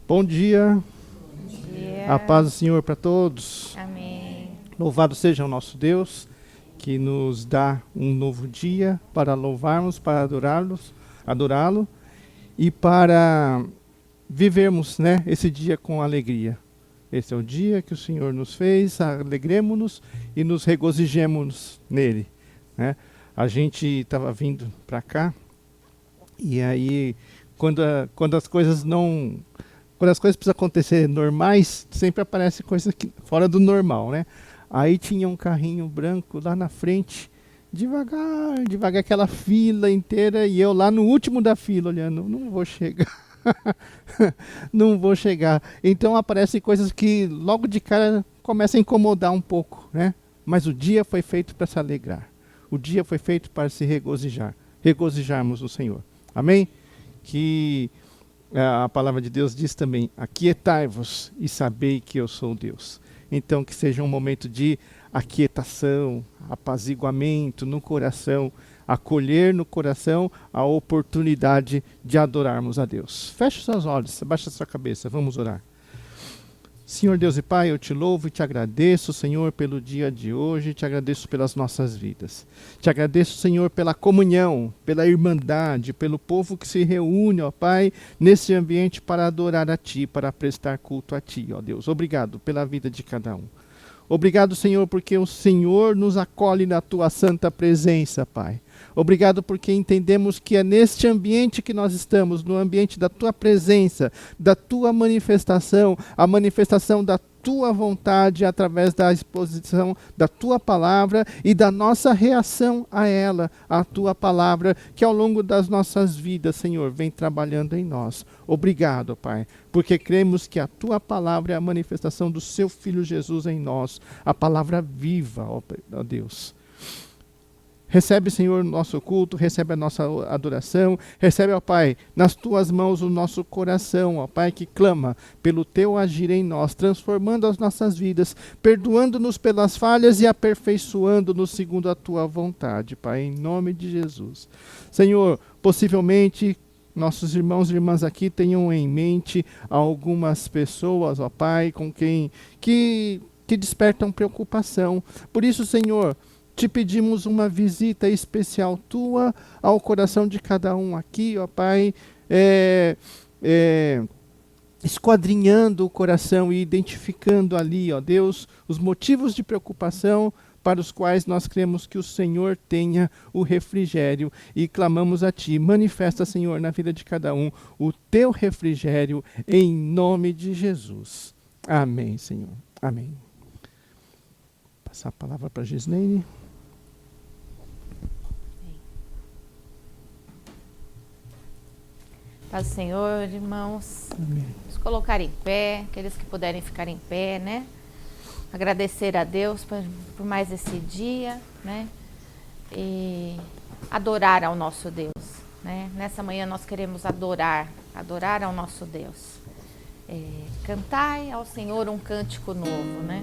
Bom dia, a Dia. paz do Senhor para todos. Amém. Louvado seja o nosso Deus, que nos dá um novo dia para louvarmos, para adorá-lo e para vivermos, esse dia com alegria. Esse é o dia que o Senhor nos fez, alegremos-nos e nos regozijemos nele, né? A gente estava vindo para cá e aí quando as coisas não... Quando as coisas precisam acontecer normais, sempre aparece coisa fora do normal, né? Aí tinha um carrinho branco lá na frente, devagar, aquela fila inteira, e eu lá no último da fila, olhando, não vou chegar, não vou chegar. Então aparecem coisas que logo de cara começam a incomodar um pouco, né? Mas o dia foi feito para se alegrar. O dia foi feito para se regozijarmos no Senhor. Amém? Que... A palavra de Deus diz também, aquietai-vos e sabei que eu sou Deus. Então que seja um momento de aquietação, apaziguamento no coração, acolher no coração a oportunidade de adorarmos a Deus. Feche os seus olhos, abaixa a sua cabeça, vamos orar. Senhor Deus e Pai, eu te louvo e te agradeço, Senhor, pelo dia de hoje, te agradeço pelas nossas vidas. Te agradeço, Senhor, pela comunhão, pela irmandade, pelo povo que se reúne, ó Pai, nesse ambiente para adorar a Ti, para prestar culto a Ti, ó Deus. Obrigado pela vida de cada um. Obrigado, Senhor, porque o Senhor nos acolhe na Tua santa presença, Pai. Obrigado porque entendemos que é neste ambiente que nós estamos, no ambiente da Tua presença, da Tua manifestação, a manifestação da Tua vontade através da exposição da Tua palavra e da nossa reação a ela, a Tua palavra, que ao longo das nossas vidas, Senhor, vem trabalhando em nós. Obrigado, Pai, porque cremos que a Tua palavra é a manifestação do Seu Filho Jesus em nós, a palavra viva, ó Deus. Recebe, Senhor, o nosso culto, recebe a nossa adoração, recebe, ó Pai, nas Tuas mãos o nosso coração, ó Pai, que clama pelo Teu agir em nós, transformando as nossas vidas, perdoando-nos pelas falhas e aperfeiçoando-nos segundo a Tua vontade, Pai, em nome de Jesus. Senhor, possivelmente nossos irmãos e irmãs aqui tenham em mente algumas pessoas, ó Pai, com quem que despertam preocupação. Por isso, Senhor, te pedimos uma visita especial Tua ao coração de cada um aqui, ó Pai, esquadrinhando o coração e identificando ali, ó Deus, os motivos de preocupação para os quais nós cremos que o Senhor tenha o refrigério e clamamos a Ti. Manifesta, Senhor, na vida de cada um o Teu refrigério em nome de Jesus. Amém, Senhor. Amém. Vou passar a palavra para a Gislaine. Paz do Senhor, irmãos. Amém. Vamos colocar em pé, aqueles que puderem ficar em pé, né? Agradecer a Deus por mais esse dia, né? E adorar ao nosso Deus, né? Nessa manhã nós queremos adorar ao nosso Deus. Cantai ao Senhor um cântico novo, né?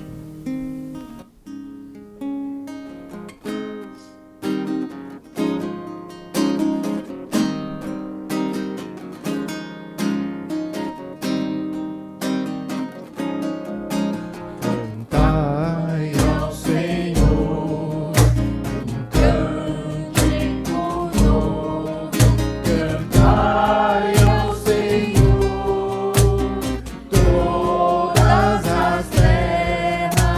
Todas as terras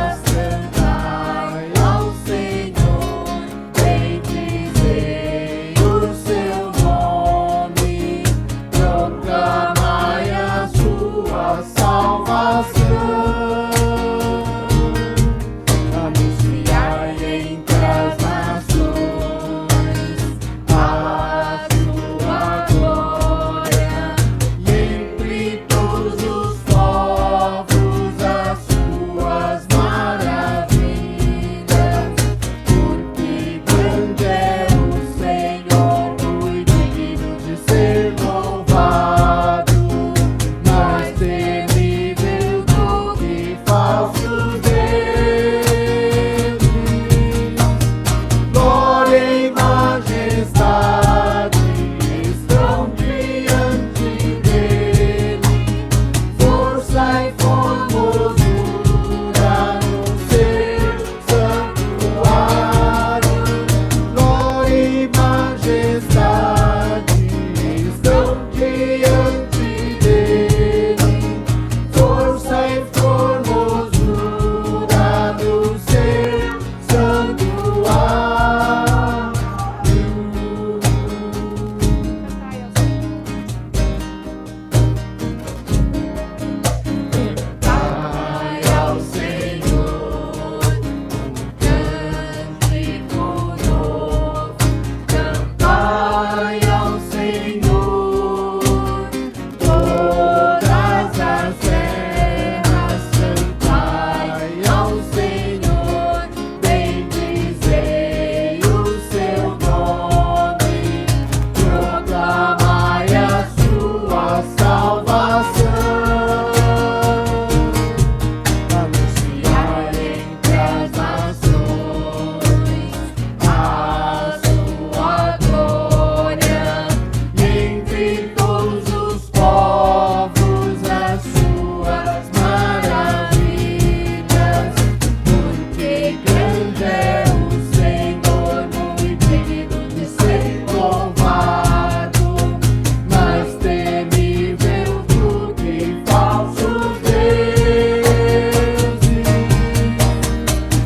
ouvir todos os povos as suas maravilhas, porque grande é o Senhor, muito digno de ser louvado, mais temível do que falsos deuses.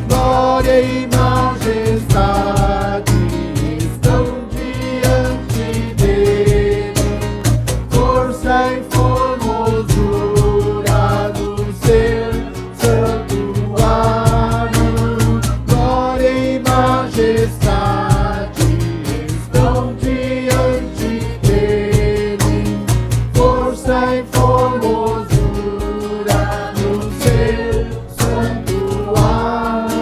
Glória e majestade estão diante dele, força e formosura do seu santuário. Glória e majestade estão diante dele, força e formosura do seu santuário.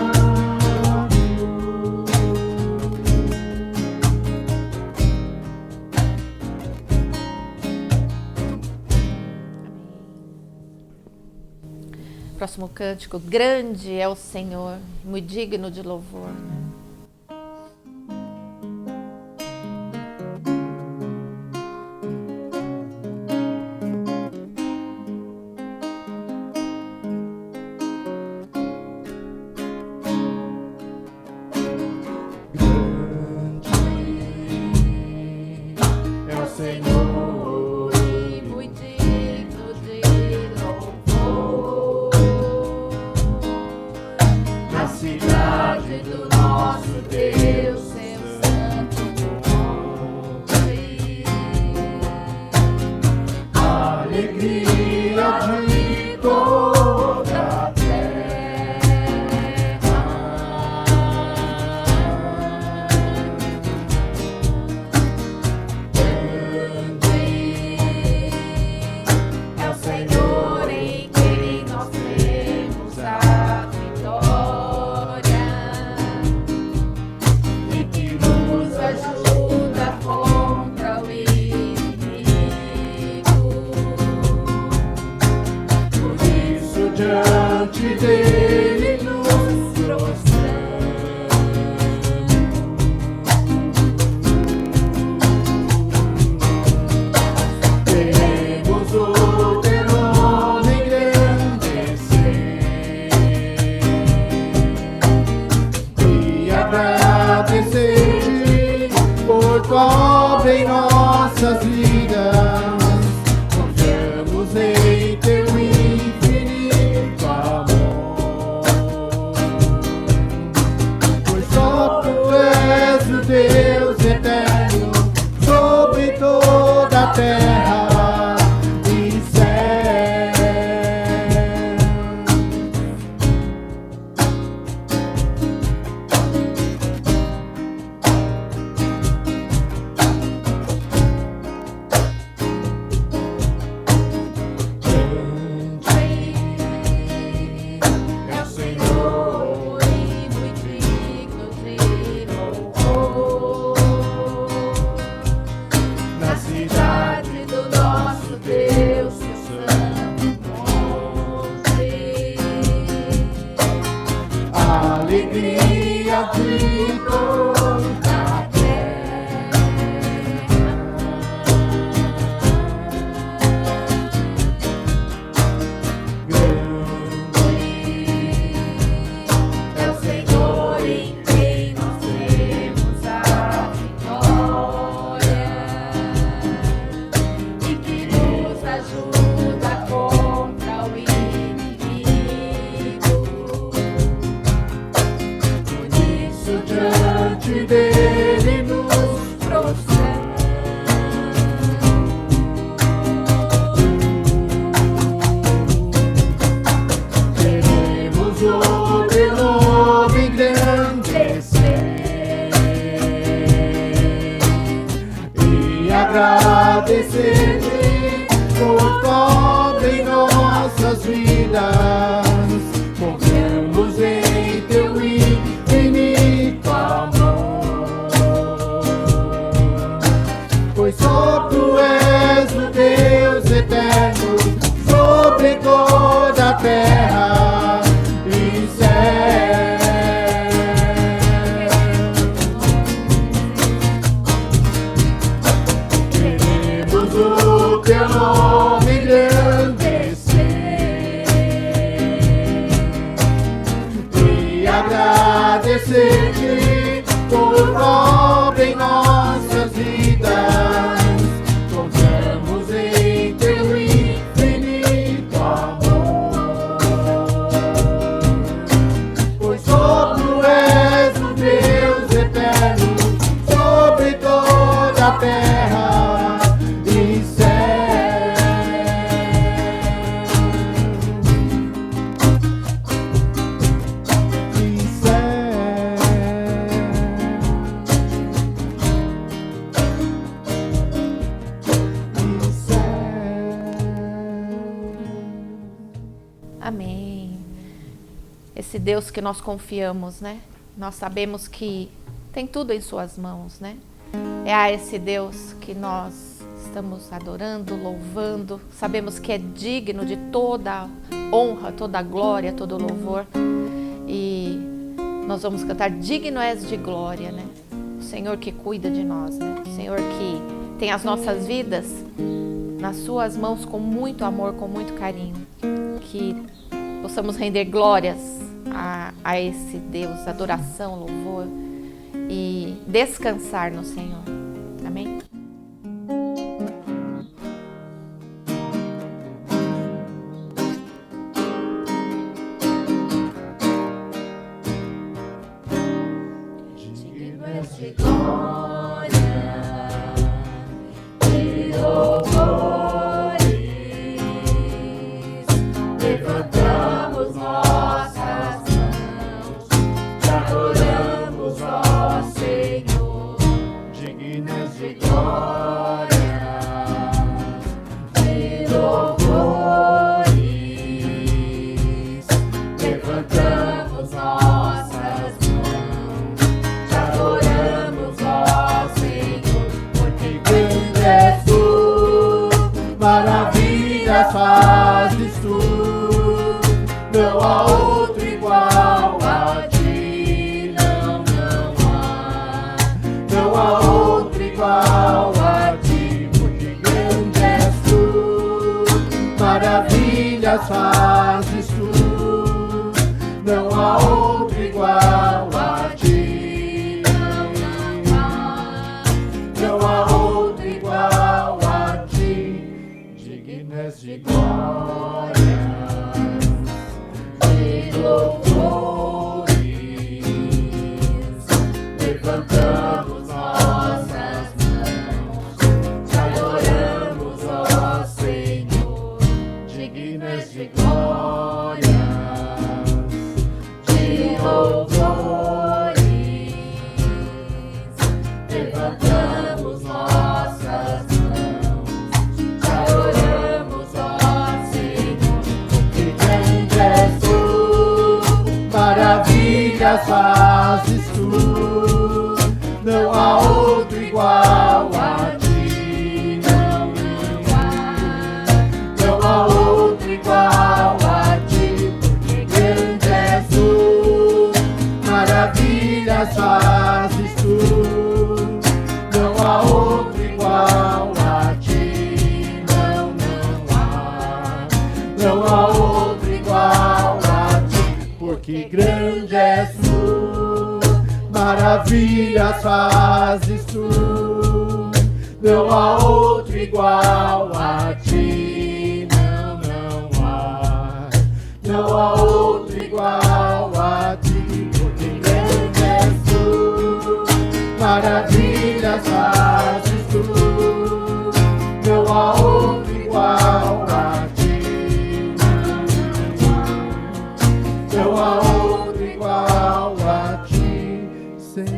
Próximo cântico. Grande é o Senhor, muito digno de louvor. É o Senhor, E muito digno de louvor. na cidade do nosso Deus, Seu santo monte. a alegria de toda a É o Senhor em quem nós temos a vitória e que nos ajuda contra o inimigo. por isso diante dele nos prostramos. Queremos o teu nome engrandecer e agradecer por tua obra em nossas vidas. Confiamos em teu infinito amor, pois só tu és o Deus eterno sobre toda a terra e céu. É o Senhor, E muito digno de louvor. na cidade Do nosso Deus, seu santo monte. a alegria de toda a É o Senhor em quem nós temos a vitória e que nos ajuda contra o inimigo. por isso diante dele nos prostramos. Queremos o teu nome engrandecer e agradecer-te por tua obra em nossas vidas. Confiamos em teu infinito amor, pois só tu és o Deus eterno sobre toda a terra e céu. Queremos teu nome engrandecer e agradecer-te por obra em nossas vidas. Confiamos em teu infinito amor, pois só tu és o Deus eterno sobre toda a terra e céu. E céu. E céu. Amém. Esse Deus que nós confiamos, né? Nós sabemos que tem tudo em suas mãos, né? É a esse Deus que nós estamos adorando, louvando. Sabemos que é digno de toda honra, toda glória, todo louvor. E nós vamos cantar digno és de glória, né? O Senhor que cuida de nós, né? O Senhor que tem as nossas vidas nas suas mãos com muito amor, com muito carinho. Que possamos render glórias a esse Deus, adoração, louvor e descansar no Senhor. Amém? Digno és de glória e louvores, levantamos nossas mãos, te adoramos, ó Senhor. Digno és de glória e louvores, levantamos nossas mãos, te adoramos, ó Senhor, porque grande és tu, maravilhas fazes tu, não há outro igual a ti, não há outro igual a ti, porque grande és tu, maravilhas fazes tu, não há outro igual a ti, não há outro igual a ti, digno és de glória e louvores, levantamos nossas mãos, te adoramos, ó Senhor. Digno és de glória, de louvores, levantamos nossas mãos, te adoramos, ó Senhor, porque grande és tu, maravilhas fazes tu, não há outro igual a ti, não há outro igual a ti, porque grande és tu, maravilhas fazes tu, não há outro igual a ti, não há outro igual a ti, porque grande és tu, maravilhas fazes tu, não há outro igual a ti, não há outro igual a ti, porque grande és tu, maravilhas fazes tu, não há outro igual a ti, não há outro igual a ti, Senhor.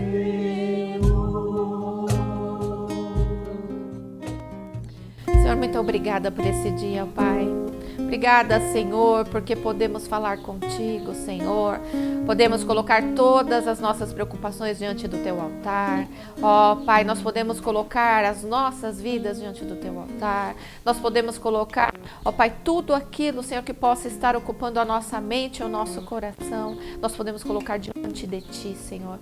Senhor, muito obrigada por esse dia, Pai. Obrigada, Senhor, porque podemos falar contigo, Senhor. Podemos colocar todas as nossas preocupações diante do teu altar. Ó, Pai, nós podemos colocar as nossas vidas diante do teu altar. Nós podemos colocar, ó Pai, tudo aquilo, Senhor, que possa estar ocupando a nossa mente, o nosso coração. Nós podemos colocar diante de ti, Senhor.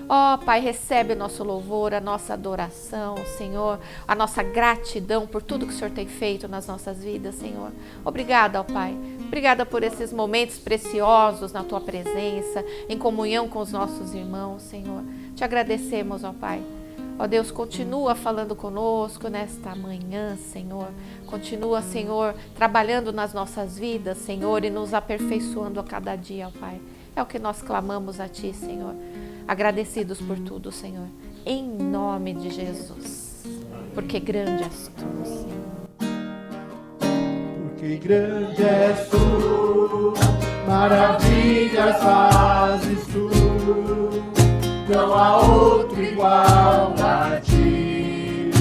Ó Pai, recebe o nosso louvor, a nossa adoração, Senhor, a nossa gratidão por tudo que o Senhor tem feito nas nossas vidas, Senhor. Obrigada, ó Pai. Obrigada por esses momentos preciosos na Tua presença, em comunhão com os nossos irmãos, Senhor. Te agradecemos, ó Pai. Ó Deus, continua falando conosco nesta manhã, Senhor. Continua, Senhor, trabalhando nas nossas vidas, Senhor, e nos aperfeiçoando a cada dia, ó Pai. É o que nós clamamos a Ti, Senhor. Agradecidos por tudo, Senhor. Em nome de Jesus. Porque grande és Tu, Senhor. Porque grande és Tu, maravilhas fazes Tu, não há outro igual a Ti.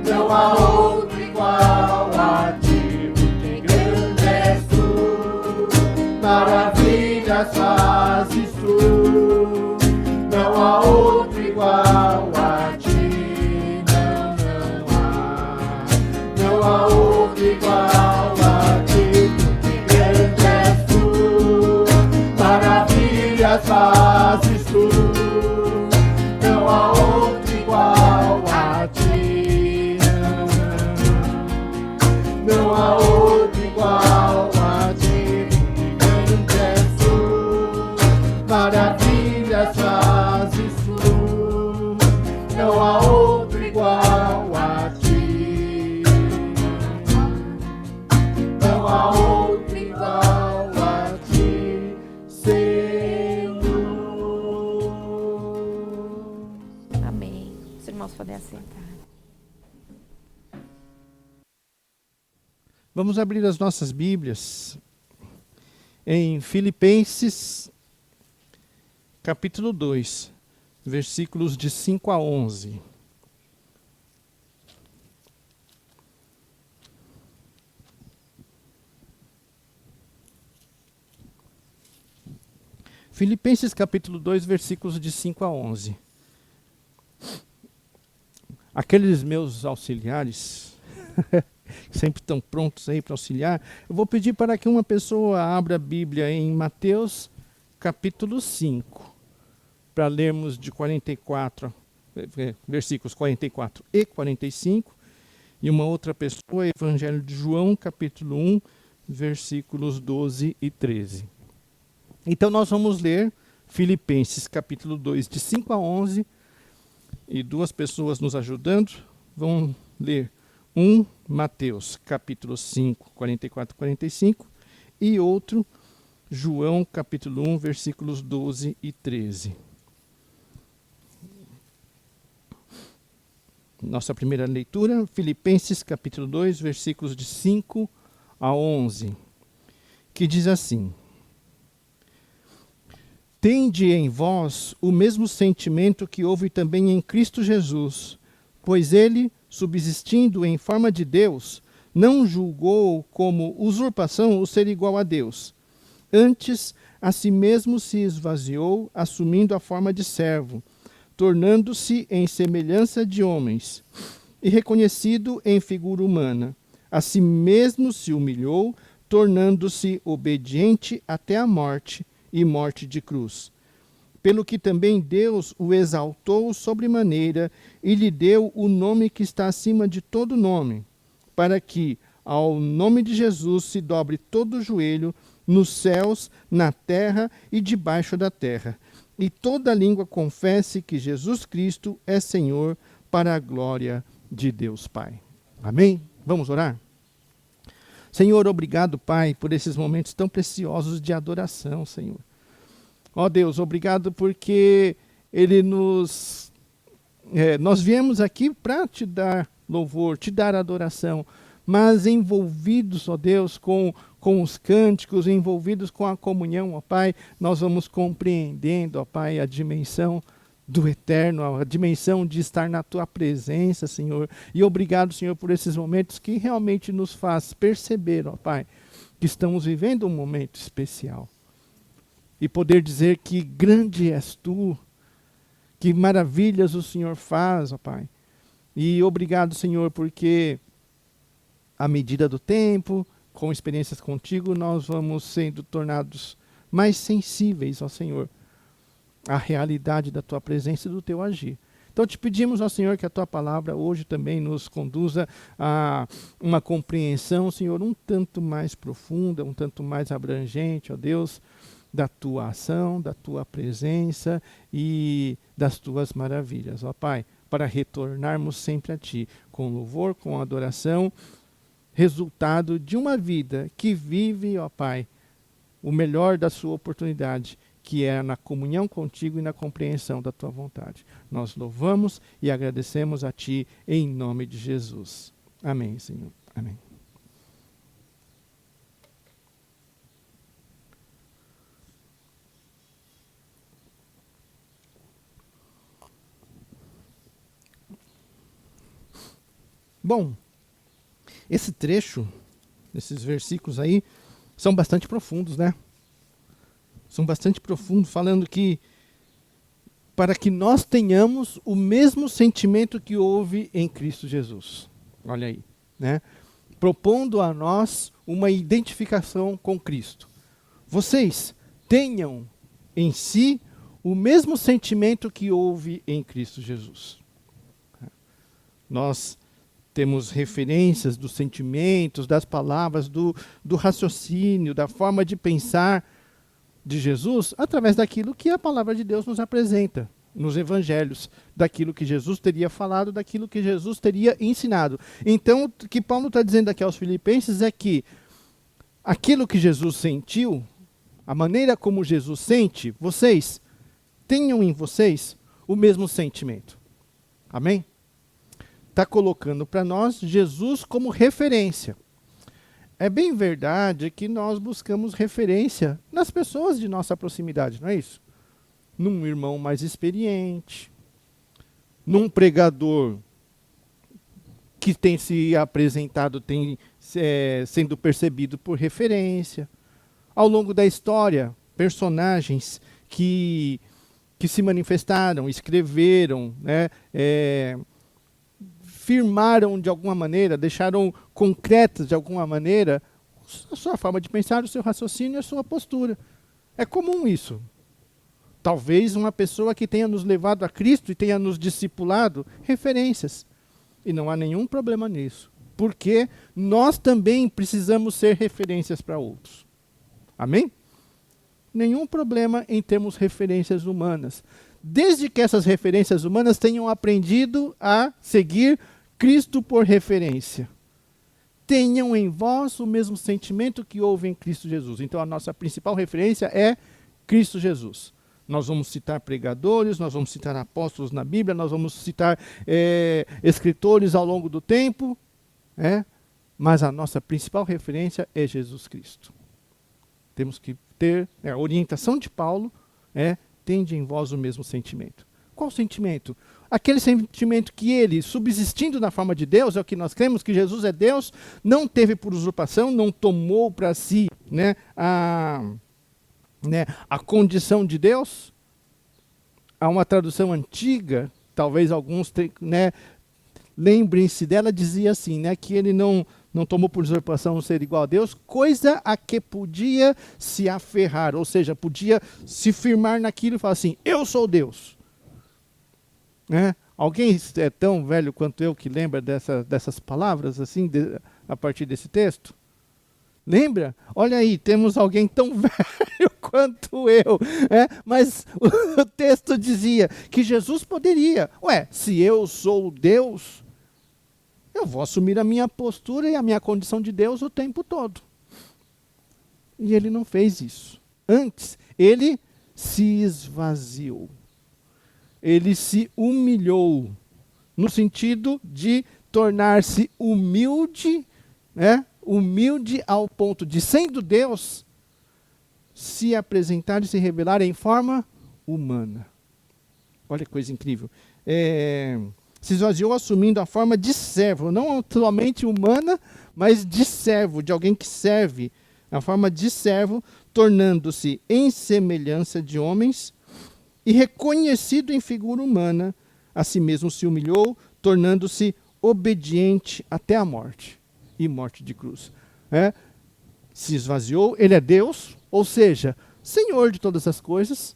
Não há outro igual a Ti. Porque grande és Tu, maravilhas fazes Tu, não há outro igual a Ti. Não há outro igual a Ti, porque grande és Tu, maravilhas fazes Tu, não há outro igual a Ti, não há outro igual a Ti, porque grande és Tu, maravilhas fazes Tu, não há outro igual a Ti. Não há outro igual a Ti, Senhor. Amém. Os irmãos podem assentar. Vamos abrir as nossas Bíblias em Filipenses, capítulo 2, versículos de 5 a 11. Filipenses capítulo 2, versículos de 5 a 11. Aqueles meus auxiliares, sempre estão prontos aí para auxiliar, eu vou pedir para que uma pessoa abra a Bíblia em Mateus capítulo 5, para lermos de 44, versículos 44 e 45, e uma outra pessoa, Evangelho de João capítulo 1, versículos 12 e 13. Então nós vamos ler Filipenses capítulo 2, de 5 a 11, e duas pessoas nos ajudando vão ler Mateus capítulo 5, 44 e 45, e outro, João capítulo 1, versículos 12 e 13. Nossa primeira leitura, Filipenses capítulo 2, versículos de 5 a 11, que diz assim: Tende em vós o mesmo sentimento que houve também em Cristo Jesus, pois ele, subsistindo em forma de Deus, não julgou como usurpação o ser igual a Deus. Antes, a si mesmo se esvaziou, assumindo a forma de servo, tornando-se em semelhança de homens, e reconhecido em figura humana. A si mesmo se humilhou, tornando-se obediente até a morte, e morte de cruz. Pelo que também Deus o exaltou sobremaneira e lhe deu o nome que está acima de todo nome, para que ao nome de Jesus se dobre todo o joelho nos céus, na terra e debaixo da terra, e toda língua confesse que Jesus Cristo é Senhor, para a glória de Deus Pai. Amém? Vamos orar? Senhor, obrigado, Pai, por esses momentos tão preciosos de adoração, Senhor. Ó Deus, obrigado porque nós viemos aqui para te dar louvor, te dar adoração, mas envolvidos, ó Deus, com os cânticos, envolvidos com a comunhão, ó Pai, nós vamos compreendendo, ó Pai, a dimensão do eterno, a dimensão de estar na tua presença, Senhor. E obrigado, Senhor, por esses momentos que realmente nos faz perceber, ó Pai, que estamos vivendo um momento especial. E poder dizer que grande és tu, que maravilhas o Senhor faz, ó Pai. E obrigado, Senhor, porque à medida do tempo, com experiências contigo, nós vamos sendo tornados mais sensíveis, ó Senhor, à realidade da tua presença e do teu agir. Então te pedimos, ó Senhor, que a tua palavra hoje também nos conduza a uma compreensão, Senhor, um tanto mais profunda, um tanto mais abrangente, ó Deus, da tua ação, da tua presença e das tuas maravilhas, ó Pai, para retornarmos sempre a ti, com louvor, com adoração, resultado de uma vida que vive, ó Pai, o melhor da sua oportunidade, que é na comunhão contigo e na compreensão da tua vontade. Nós louvamos e agradecemos a ti em nome de Jesus. Amém, Senhor. Amém. Bom, esse trecho, esses versículos aí, são bastante profundos, né? São bastante profundos, falando que para que nós tenhamos o mesmo sentimento que houve em Cristo Jesus. Olha aí, né? Propondo a nós uma identificação com Cristo. Vocês tenham em si o mesmo sentimento que houve em Cristo Jesus. Nós temos referências dos sentimentos, das palavras, do raciocínio, da forma de pensar de Jesus, através daquilo que a palavra de Deus nos apresenta nos evangelhos, daquilo que Jesus teria falado, daquilo que Jesus teria ensinado. Então, o que Paulo está dizendo aqui aos Filipenses é que aquilo que Jesus sentiu, a maneira como Jesus sente, vocês tenham em vocês o mesmo sentimento. Amém? Está colocando para nós Jesus como referência. É bem verdade que nós buscamos referência nas pessoas de nossa proximidade, não é isso? Num irmão mais experiente, num pregador que tem se apresentado, sendo percebido por referência. Ao longo da história, personagens que se manifestaram, escreveram, né, firmaram de alguma maneira, deixaram concretas de alguma maneira a sua forma de pensar, o seu raciocínio e a sua postura. É comum isso. Talvez uma pessoa que tenha nos levado a Cristo e tenha nos discipulado, referências. E não há nenhum problema nisso. Porque nós também precisamos ser referências para outros. Amém? Nenhum problema em termos referências humanas. Desde que essas referências humanas tenham aprendido a seguir Cristo por referência. Tenham em vós o mesmo sentimento que houve em Cristo Jesus. Então a nossa principal referência é Cristo Jesus. Nós vamos citar pregadores, nós vamos citar apóstolos na Bíblia, nós vamos citar escritores ao longo do tempo, mas a nossa principal referência é Jesus Cristo. Temos que ter a orientação de Paulo, tende em vós o mesmo sentimento. Qual sentimento? Aquele sentimento que ele, subsistindo na forma de Deus, é o que nós cremos, que Jesus é Deus, não teve por usurpação, não tomou para si a condição de Deus. Há uma tradução antiga, talvez alguns lembrem-se dela, dizia assim, que ele não tomou por usurpação ser igual a Deus, coisa a que podia se aferrar, ou seja, podia se firmar naquilo e falar assim, eu sou Deus. Alguém é tão velho quanto eu que lembra dessas palavras, assim, a partir desse texto? Lembra? Olha aí, temos alguém tão velho quanto eu. Mas o texto dizia que Jesus poderia. Se eu sou Deus, eu vou assumir a minha postura e a minha condição de Deus o tempo todo. E ele não fez isso. Antes, ele se esvaziou. Ele se humilhou, no sentido de tornar-se humilde, humilde ao ponto de, sendo Deus, se apresentar e se revelar em forma humana. Olha que coisa incrível. Se esvaziou assumindo a forma de servo, não somente humana, mas de servo, de alguém que serve, a forma de servo, tornando-se em semelhança de homens e reconhecido em figura humana, a si mesmo se humilhou, tornando-se obediente até a morte, e morte de cruz. Se esvaziou, ele é Deus, ou seja, Senhor de todas as coisas,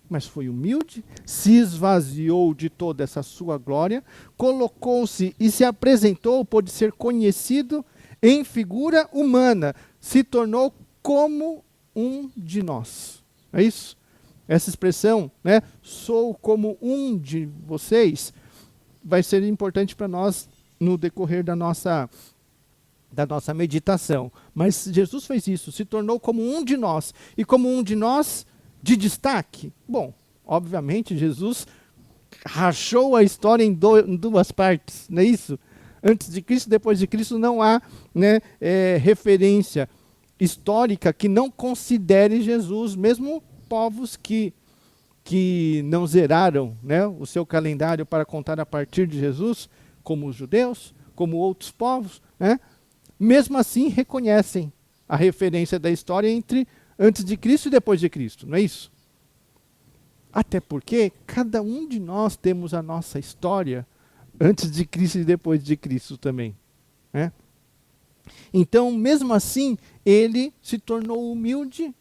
mas foi humilde, se esvaziou de toda essa sua glória, colocou-se e se apresentou, pôde ser conhecido em figura humana, se tornou como um de nós. É isso? Essa expressão, né, sou como um de vocês, vai ser importante para nós no decorrer da nossa meditação. Mas Jesus fez isso, se tornou como um de nós. E como um de nós, de destaque? Bom, obviamente Jesus rachou a história em duas partes, não é isso? Antes de Cristo, depois de Cristo, não há, né, referência histórica que não considere Jesus, mesmo povos que não zeraram, né, o seu calendário para contar a partir de Jesus, como os judeus, como outros povos, né, mesmo assim reconhecem a referência da história entre antes de Cristo e depois de Cristo, não é isso? Até porque cada um de nós temos a nossa história antes de Cristo e depois de Cristo também, né? Então, mesmo assim, ele se tornou humilde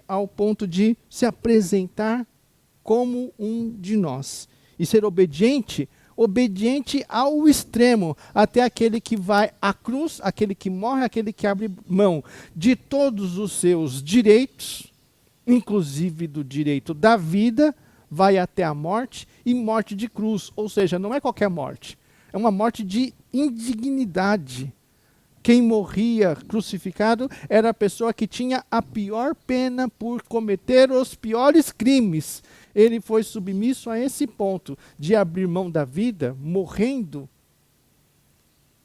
ao ponto de se apresentar como um de nós. E ser obediente ao extremo, até aquele que vai à cruz, aquele que morre, aquele que abre mão de todos os seus direitos, inclusive do direito da vida, vai até a morte e morte de cruz. Ou seja, não é qualquer morte, é uma morte de indignidade. Quem morria crucificado era a pessoa que tinha a pior pena por cometer os piores crimes. Ele foi submisso a esse ponto de abrir mão da vida, morrendo,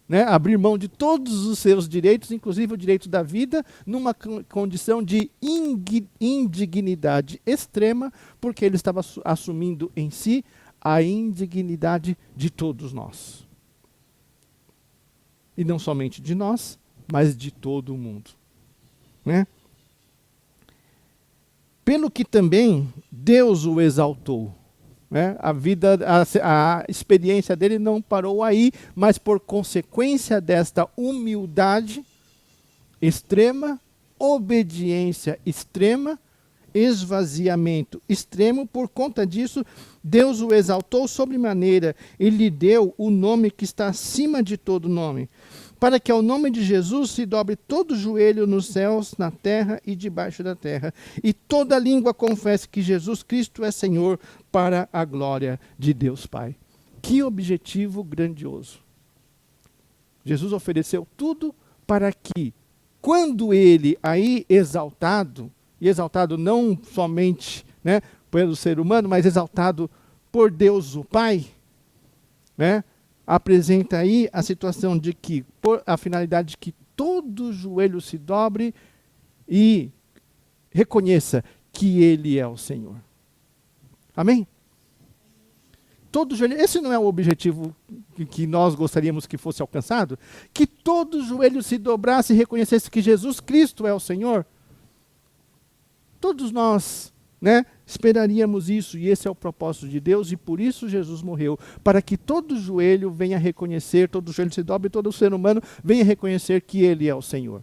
né? Abrir mão de todos os seus direitos, inclusive o direito da vida, numa condição de indignidade extrema, porque ele estava assumindo em si a indignidade de todos nós. E não somente de nós, mas de todo o mundo, né? Pelo que também Deus o exaltou, né? A experiência dele não parou aí, mas por consequência desta humildade extrema, obediência extrema, esvaziamento extremo, por conta disso, Deus o exaltou sobremaneira e lhe deu o nome que está acima de todo nome, para que ao nome de Jesus se dobre todo joelho nos céus, na terra e debaixo da terra, e toda língua confesse que Jesus Cristo é Senhor, para a glória de Deus Pai. Que objetivo grandioso! Jesus ofereceu tudo para que, quando ele aí exaltado, e exaltado não somente, né, pelo ser humano, mas exaltado por Deus o Pai, né, apresenta aí a situação de que, por a finalidade de que todo joelho se dobre e reconheça que Ele é o Senhor. Amém? Todo joelho, esse não é o objetivo que nós gostaríamos que fosse alcançado? Que todo joelho se dobrasse e reconhecesse que Jesus Cristo é o Senhor? Todos nós, né, esperaríamos isso, e esse é o propósito de Deus, e por isso Jesus morreu, para que todo joelho venha reconhecer, todo joelho se dobre, todo ser humano venha reconhecer que Ele é o Senhor.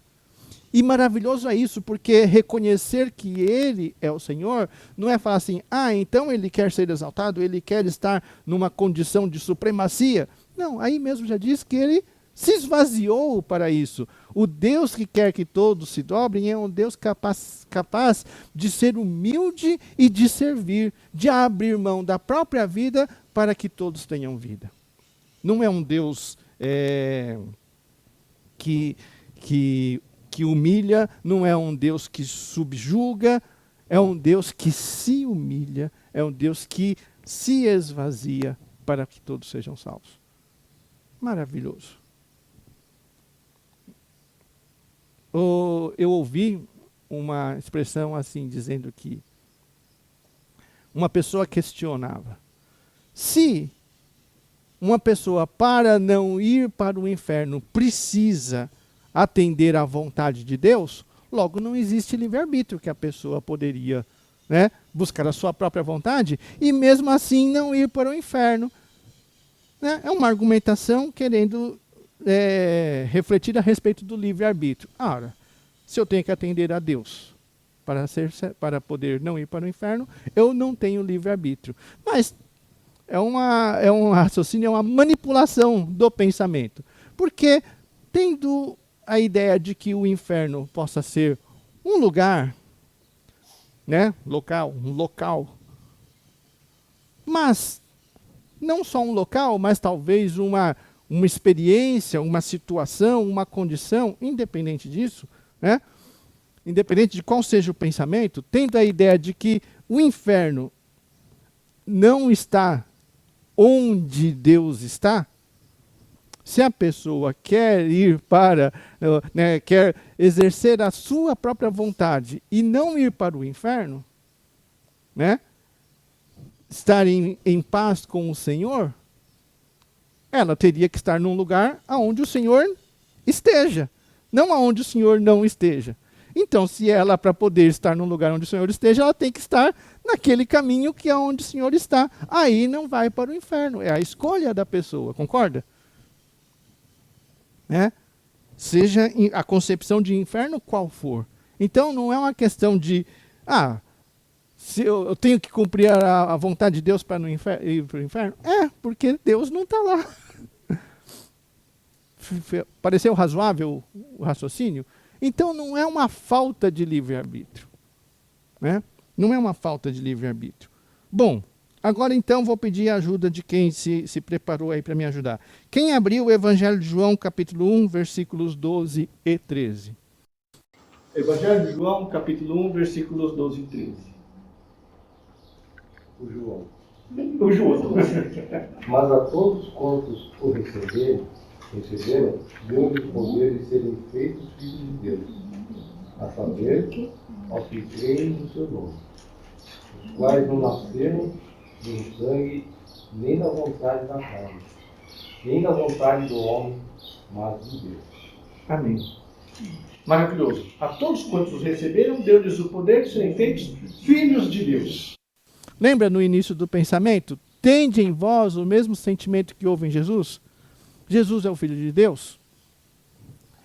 E maravilhoso é isso, porque reconhecer que Ele é o Senhor, não é falar assim, então Ele quer ser exaltado, Ele quer estar numa condição de supremacia. Não, aí mesmo já diz que Ele se esvaziou para isso. O Deus que quer que todos se dobrem é um Deus capaz de ser humilde e de servir, de abrir mão da própria vida para que todos tenham vida. Não é um Deus que humilha, não é um Deus que subjuga, é um Deus que se humilha, é um Deus que se esvazia para que todos sejam salvos. Maravilhoso. Eu ouvi uma expressão assim, dizendo que uma pessoa questionava: se uma pessoa, para não ir para o inferno, precisa atender à vontade de Deus, logo não existe livre-arbítrio, que a pessoa poderia, né, buscar a sua própria vontade e mesmo assim não ir para o inferno. Né? É uma argumentação querendo refletir a respeito do livre-arbítrio. Ora, se eu tenho que atender a Deus para poder não ir para o inferno, eu não tenho livre-arbítrio. Mas é um raciocínio, é uma manipulação do pensamento. Porque, tendo a ideia de que o inferno possa ser um lugar, né, um local, mas não só um local, mas talvez uma experiência, uma situação, uma condição, independente disso, né, independente de qual seja o pensamento, tendo a ideia de que o inferno não está onde Deus está, se a pessoa quer ir para, né, quer exercer a sua própria vontade e não ir para o inferno, né, estar em paz com o Senhor, ela teria que estar num lugar onde o Senhor esteja, não aonde o Senhor não esteja. Então, se ela, para poder estar num lugar onde o Senhor esteja, ela tem que estar naquele caminho que é onde o Senhor está. Aí não vai para o inferno. É a escolha da pessoa, concorda? Né? Seja a concepção de inferno qual for. Então, não é uma questão de, se eu tenho que cumprir a vontade de Deus para não ir para o inferno? É, porque Deus não está lá. Pareceu razoável o raciocínio? Então não é uma falta de livre-arbítrio. Né? Não é uma falta de livre-arbítrio. Bom, agora então vou pedir a ajuda de quem se preparou aí para me ajudar. Quem abriu o Evangelho de João, capítulo 1, versículos 12 e 13? Evangelho de João, capítulo 1, versículos 12 e 13. O João. O João. Mas a todos quantos o receberam, deu-lhes poder de serem feitos filhos de Deus, a saber, aos que creem no seu nome, os quais não nasceram do sangue, nem da vontade da carne, nem da vontade do homem, mas de Deus. Amém. Maravilhoso. A todos quantos os receberam, deu-lhes o poder de serem feitos filhos de Deus. Lembra no início do pensamento? Tende em vós o mesmo sentimento que houve em Jesus? Jesus é o Filho de Deus?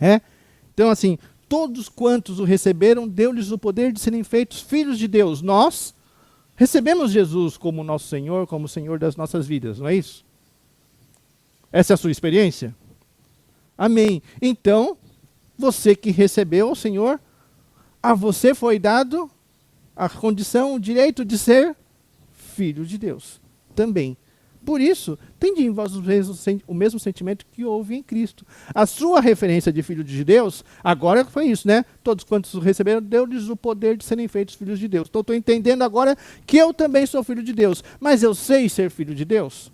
É? Então, assim, todos quantos o receberam, deu-lhes o poder de serem feitos filhos de Deus. Nós recebemos Jesus como nosso Senhor, como Senhor das nossas vidas, não é isso? Essa é a sua experiência? Amém. Então, você que recebeu o Senhor, a você foi dado a condição, o direito de ser filho de Deus também. Por isso, tende em vós o mesmo sentimento que houve em Cristo. A sua referência de filho de Deus, agora foi isso, né? Todos quantos o receberam, deu-lhes o poder de serem feitos filhos de Deus. Então, estou entendendo agora que eu também sou filho de Deus. Mas eu sei ser filho de Deus?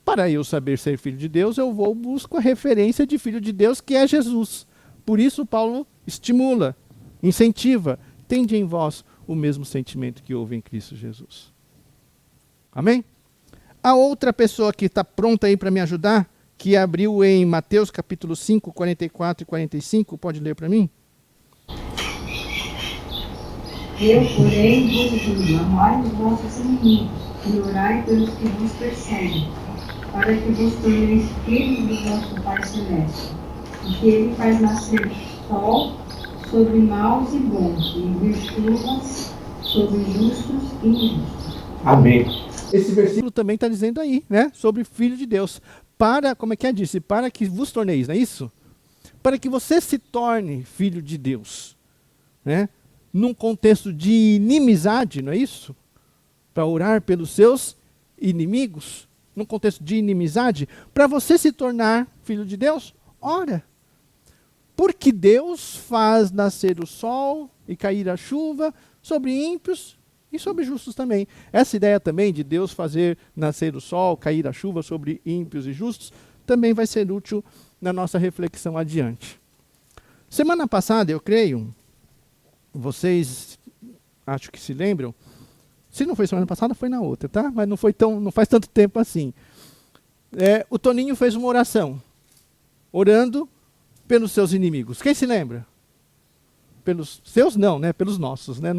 Para eu saber ser filho de Deus, eu busco a referência de filho de Deus, que é Jesus. Por isso, Paulo estimula, incentiva, tende em vós o mesmo sentimento que houve em Cristo Jesus. Amém? A outra pessoa que está pronta aí para me ajudar, que abriu em Mateus capítulo 5, 44 e 45, pode ler para mim? Eu, porém, vos digo, amai os vossos inimigos, e orai pelos que vos perseguem, para que vos torneis filhos do vosso Pai Celeste, porque Ele faz nascer sol sobre maus e bons, e vir chuvas sobre justos e injustos. Amém. Esse versículo também está dizendo aí, né, sobre filho de Deus. Para, como é que disse? Para que vos torneis, não é isso? Para que você se torne filho de Deus. Né? Num contexto de inimizade, não é isso? Para orar pelos seus inimigos. Num contexto de inimizade. Para você se tornar filho de Deus, ora. Porque Deus faz nascer o sol e cair a chuva sobre ímpios e sobre justos também. Essa ideia também de Deus fazer nascer o sol, cair a chuva sobre ímpios e justos, também vai ser útil na nossa reflexão adiante. Semana passada, eu creio, vocês acho que se lembram, Se não foi semana passada, foi na outra, tá? Mas não faz tanto tempo assim. O Toninho fez uma oração, orando pelos seus inimigos. Quem se lembra? Pelos seus não, né? Pelos nossos, né?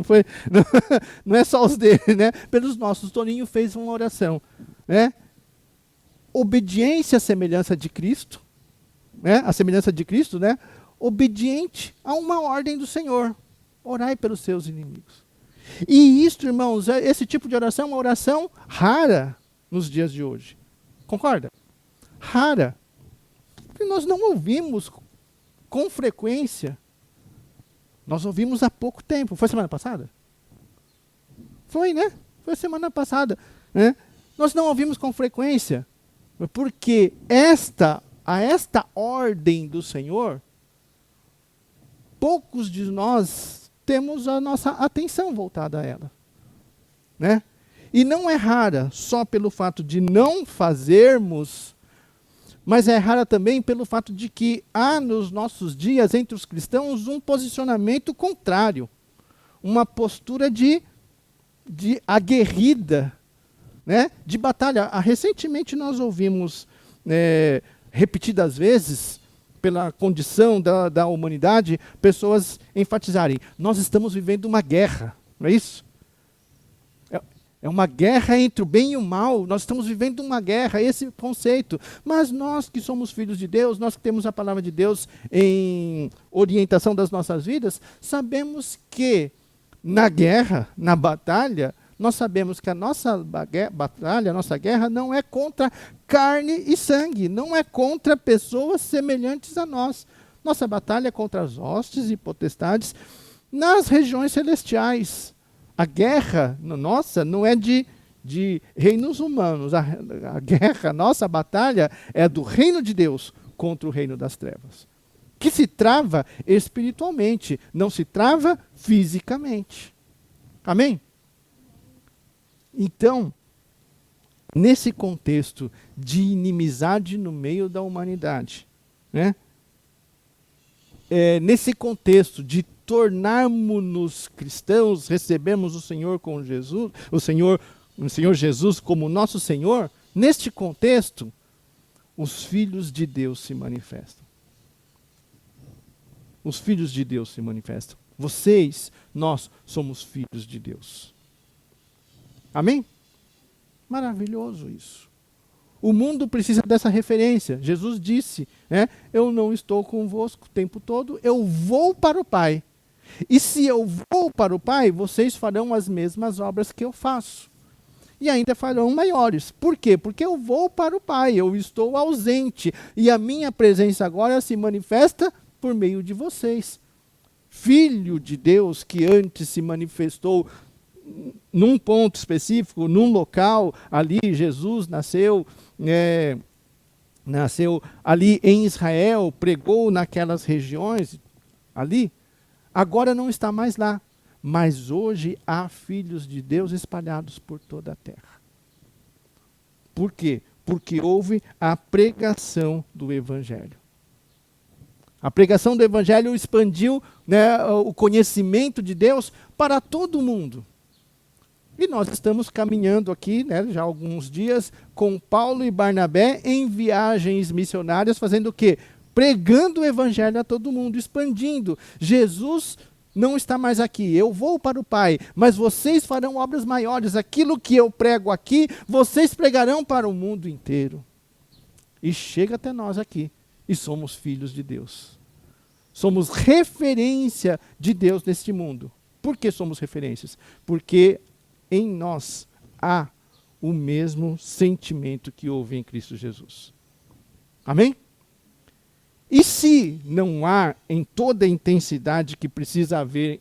Não é só os dele, né? Pelos nossos. O Toninho fez uma oração, né? Obediência à semelhança de Cristo, né? A semelhança de Cristo, né? Obediente a uma ordem do Senhor. Orai pelos seus inimigos. E isto, irmãos, esse tipo de oração é uma oração rara nos dias de hoje. Concorda? Rara. Porque nós não ouvimos com frequência. Nós ouvimos há pouco tempo. Foi semana passada? Foi, né? Foi semana passada, né? Nós não ouvimos com frequência. Porque a esta ordem do Senhor, poucos de nós temos a nossa atenção voltada a ela, né? E não é rara só pelo fato de não fazermos, mas é rara também pelo fato de que há nos nossos dias, entre os cristãos, um posicionamento contrário, uma postura de aguerrida, né? De batalha. Recentemente nós ouvimos repetidas vezes, pela condição da humanidade, pessoas enfatizarem: nós estamos vivendo uma guerra, não é isso? É uma guerra entre o bem e o mal, nós estamos vivendo uma guerra, esse conceito. Mas nós que somos filhos de Deus, nós que temos a palavra de Deus em orientação das nossas vidas, sabemos que na guerra, na batalha, nós sabemos que a nossa batalha, a nossa guerra não é contra carne e sangue, não é contra pessoas semelhantes a nós. Nossa batalha é contra as hostes e potestades nas regiões celestiais. A guerra nossa não é de reinos humanos. A guerra, a nossa batalha é do reino de Deus contra o reino das trevas, que se trava espiritualmente, não se trava fisicamente. Amém? Então, nesse contexto de inimizade no meio da humanidade, né? Nesse contexto de tornarmos-nos cristãos, recebemos o Senhor com Jesus, o Senhor Jesus como nosso Senhor, neste contexto, os filhos de Deus se manifestam. Os filhos de Deus se manifestam. Vocês, nós somos filhos de Deus. Amém? Maravilhoso isso. O mundo precisa dessa referência. Jesus disse, né, eu não estou convosco o tempo todo, eu vou para o Pai. E se eu vou para o Pai, vocês farão as mesmas obras que eu faço. E ainda farão maiores. Por quê? Porque eu vou para o Pai, eu estou ausente. E a minha presença agora se manifesta por meio de vocês. Filho de Deus que antes se manifestou num ponto específico, num local, ali Jesus nasceu ali em Israel, pregou naquelas regiões, ali, agora não está mais lá, mas hoje há filhos de Deus espalhados por toda a terra. Por quê? Porque houve a pregação do Evangelho. A pregação do Evangelho expandiu, né, o conhecimento de Deus para todo mundo. E nós estamos caminhando aqui, né, já há alguns dias, com Paulo e Barnabé em viagens missionárias, fazendo o quê? Pregando o Evangelho a todo mundo, expandindo. Jesus não está mais aqui, eu vou para o Pai, mas vocês farão obras maiores. Aquilo que eu prego aqui, vocês pregarão para o mundo inteiro. E chega até nós aqui, e somos filhos de Deus. Somos referência de Deus neste mundo. Por que somos referências? Porque em nós há o mesmo sentimento que houve em Cristo Jesus. Amém? E se não há em toda a intensidade que precisa haver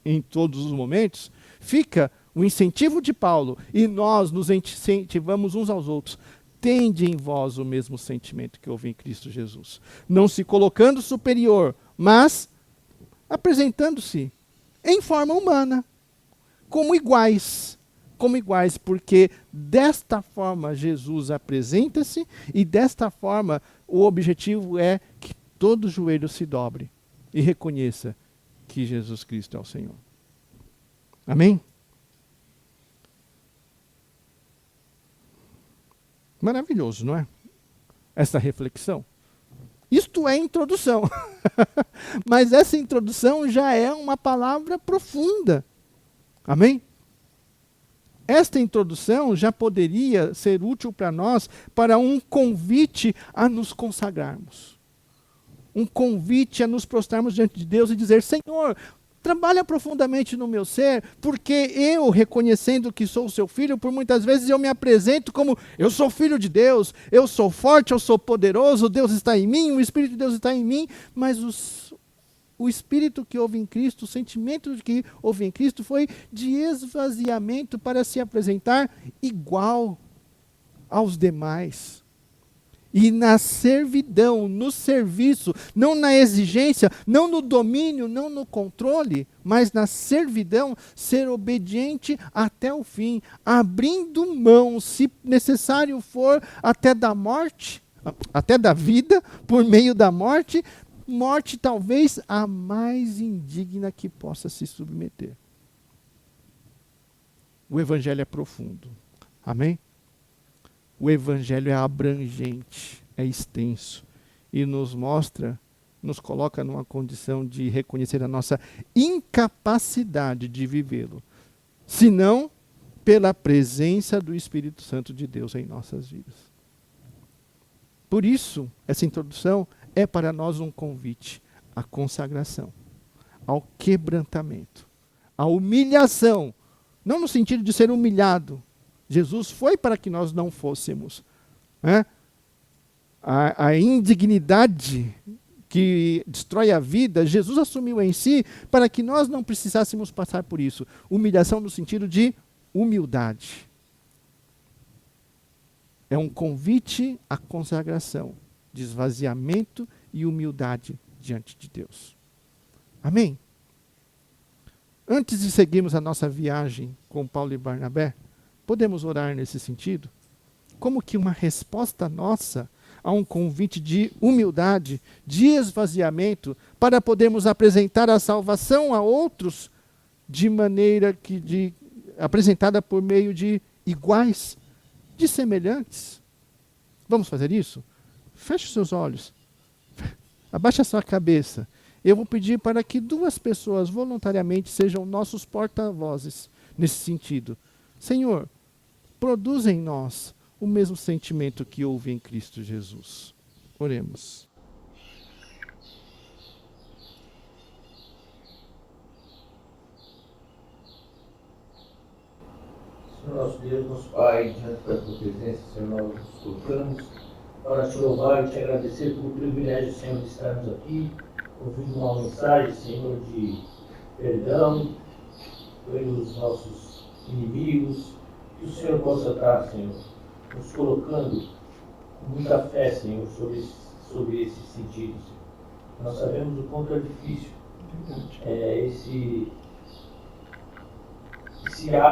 em todos os momentos, fica o incentivo de Paulo, e nós nos incentivamos uns aos outros. Tende em vós o mesmo sentimento que houve em Cristo Jesus. Não se colocando superior, mas apresentando-se em forma humana. Como iguais, porque desta forma Jesus apresenta-se e desta forma o objetivo é que todo joelho se dobre e reconheça que Jesus Cristo é o Senhor. Amém? Maravilhoso, não é? Essa reflexão. Isto é introdução. Mas essa introdução já é uma palavra profunda. Amém? Esta introdução já poderia ser útil para nós para um convite a nos consagrarmos. Um convite a nos prostrarmos diante de Deus e dizer: Senhor, trabalha profundamente no meu ser, porque eu, reconhecendo que sou seu filho, por muitas vezes eu me apresento como: eu sou filho de Deus, eu sou forte, eu sou poderoso, Deus está em mim, o Espírito de Deus está em mim, mas o Espírito que houve em Cristo, o sentimento que houve em Cristo foi de esvaziamento para se apresentar igual aos demais. E na servidão, no serviço, não na exigência, não no domínio, não no controle, mas na servidão, ser obediente até o fim, abrindo mão, se necessário for, até da morte, até da vida, por meio da morte, morte talvez a mais indigna que possa se submeter. O Evangelho é profundo. Amém? O Evangelho é abrangente, é extenso e nos mostra, nos coloca numa condição de reconhecer a nossa incapacidade de vivê-lo, senão pela presença do Espírito Santo de Deus em nossas vidas. Por isso, essa introdução é para nós um convite à consagração, ao quebrantamento, à humilhação, não no sentido de ser humilhado. Jesus foi para que nós não fôssemos. Né? A indignidade que destrói a vida, Jesus assumiu em si para que nós não precisássemos passar por isso. Humilhação no sentido de humildade. É um convite à consagração, de esvaziamento e humildade diante de Deus. Amém? Antes de seguirmos a nossa viagem com Paulo e Barnabé, podemos orar nesse sentido? Como que uma resposta nossa a um convite de humildade, de esvaziamento, para podermos apresentar a salvação a outros de maneira apresentada por meio de iguais, de semelhantes. Vamos fazer isso? Feche os seus olhos. Abaixe a sua cabeça. Eu vou pedir para que 2 pessoas voluntariamente sejam nossos porta-vozes nesse sentido. Senhor, produz em nós o mesmo sentimento que houve em Cristo Jesus. Oremos. Senhor nosso Deus, nosso Pai, diante da tua presença, Senhor, nós nos colocamos para te louvar e te agradecer pelo privilégio, Senhor, de estarmos aqui, ouvindo uma mensagem, Senhor, de perdão pelos nossos inimigos. Que o Senhor possa estar, Senhor, nos colocando com muita fé, Senhor, sobre esse sentido, Senhor. Nós sabemos o quanto é difícil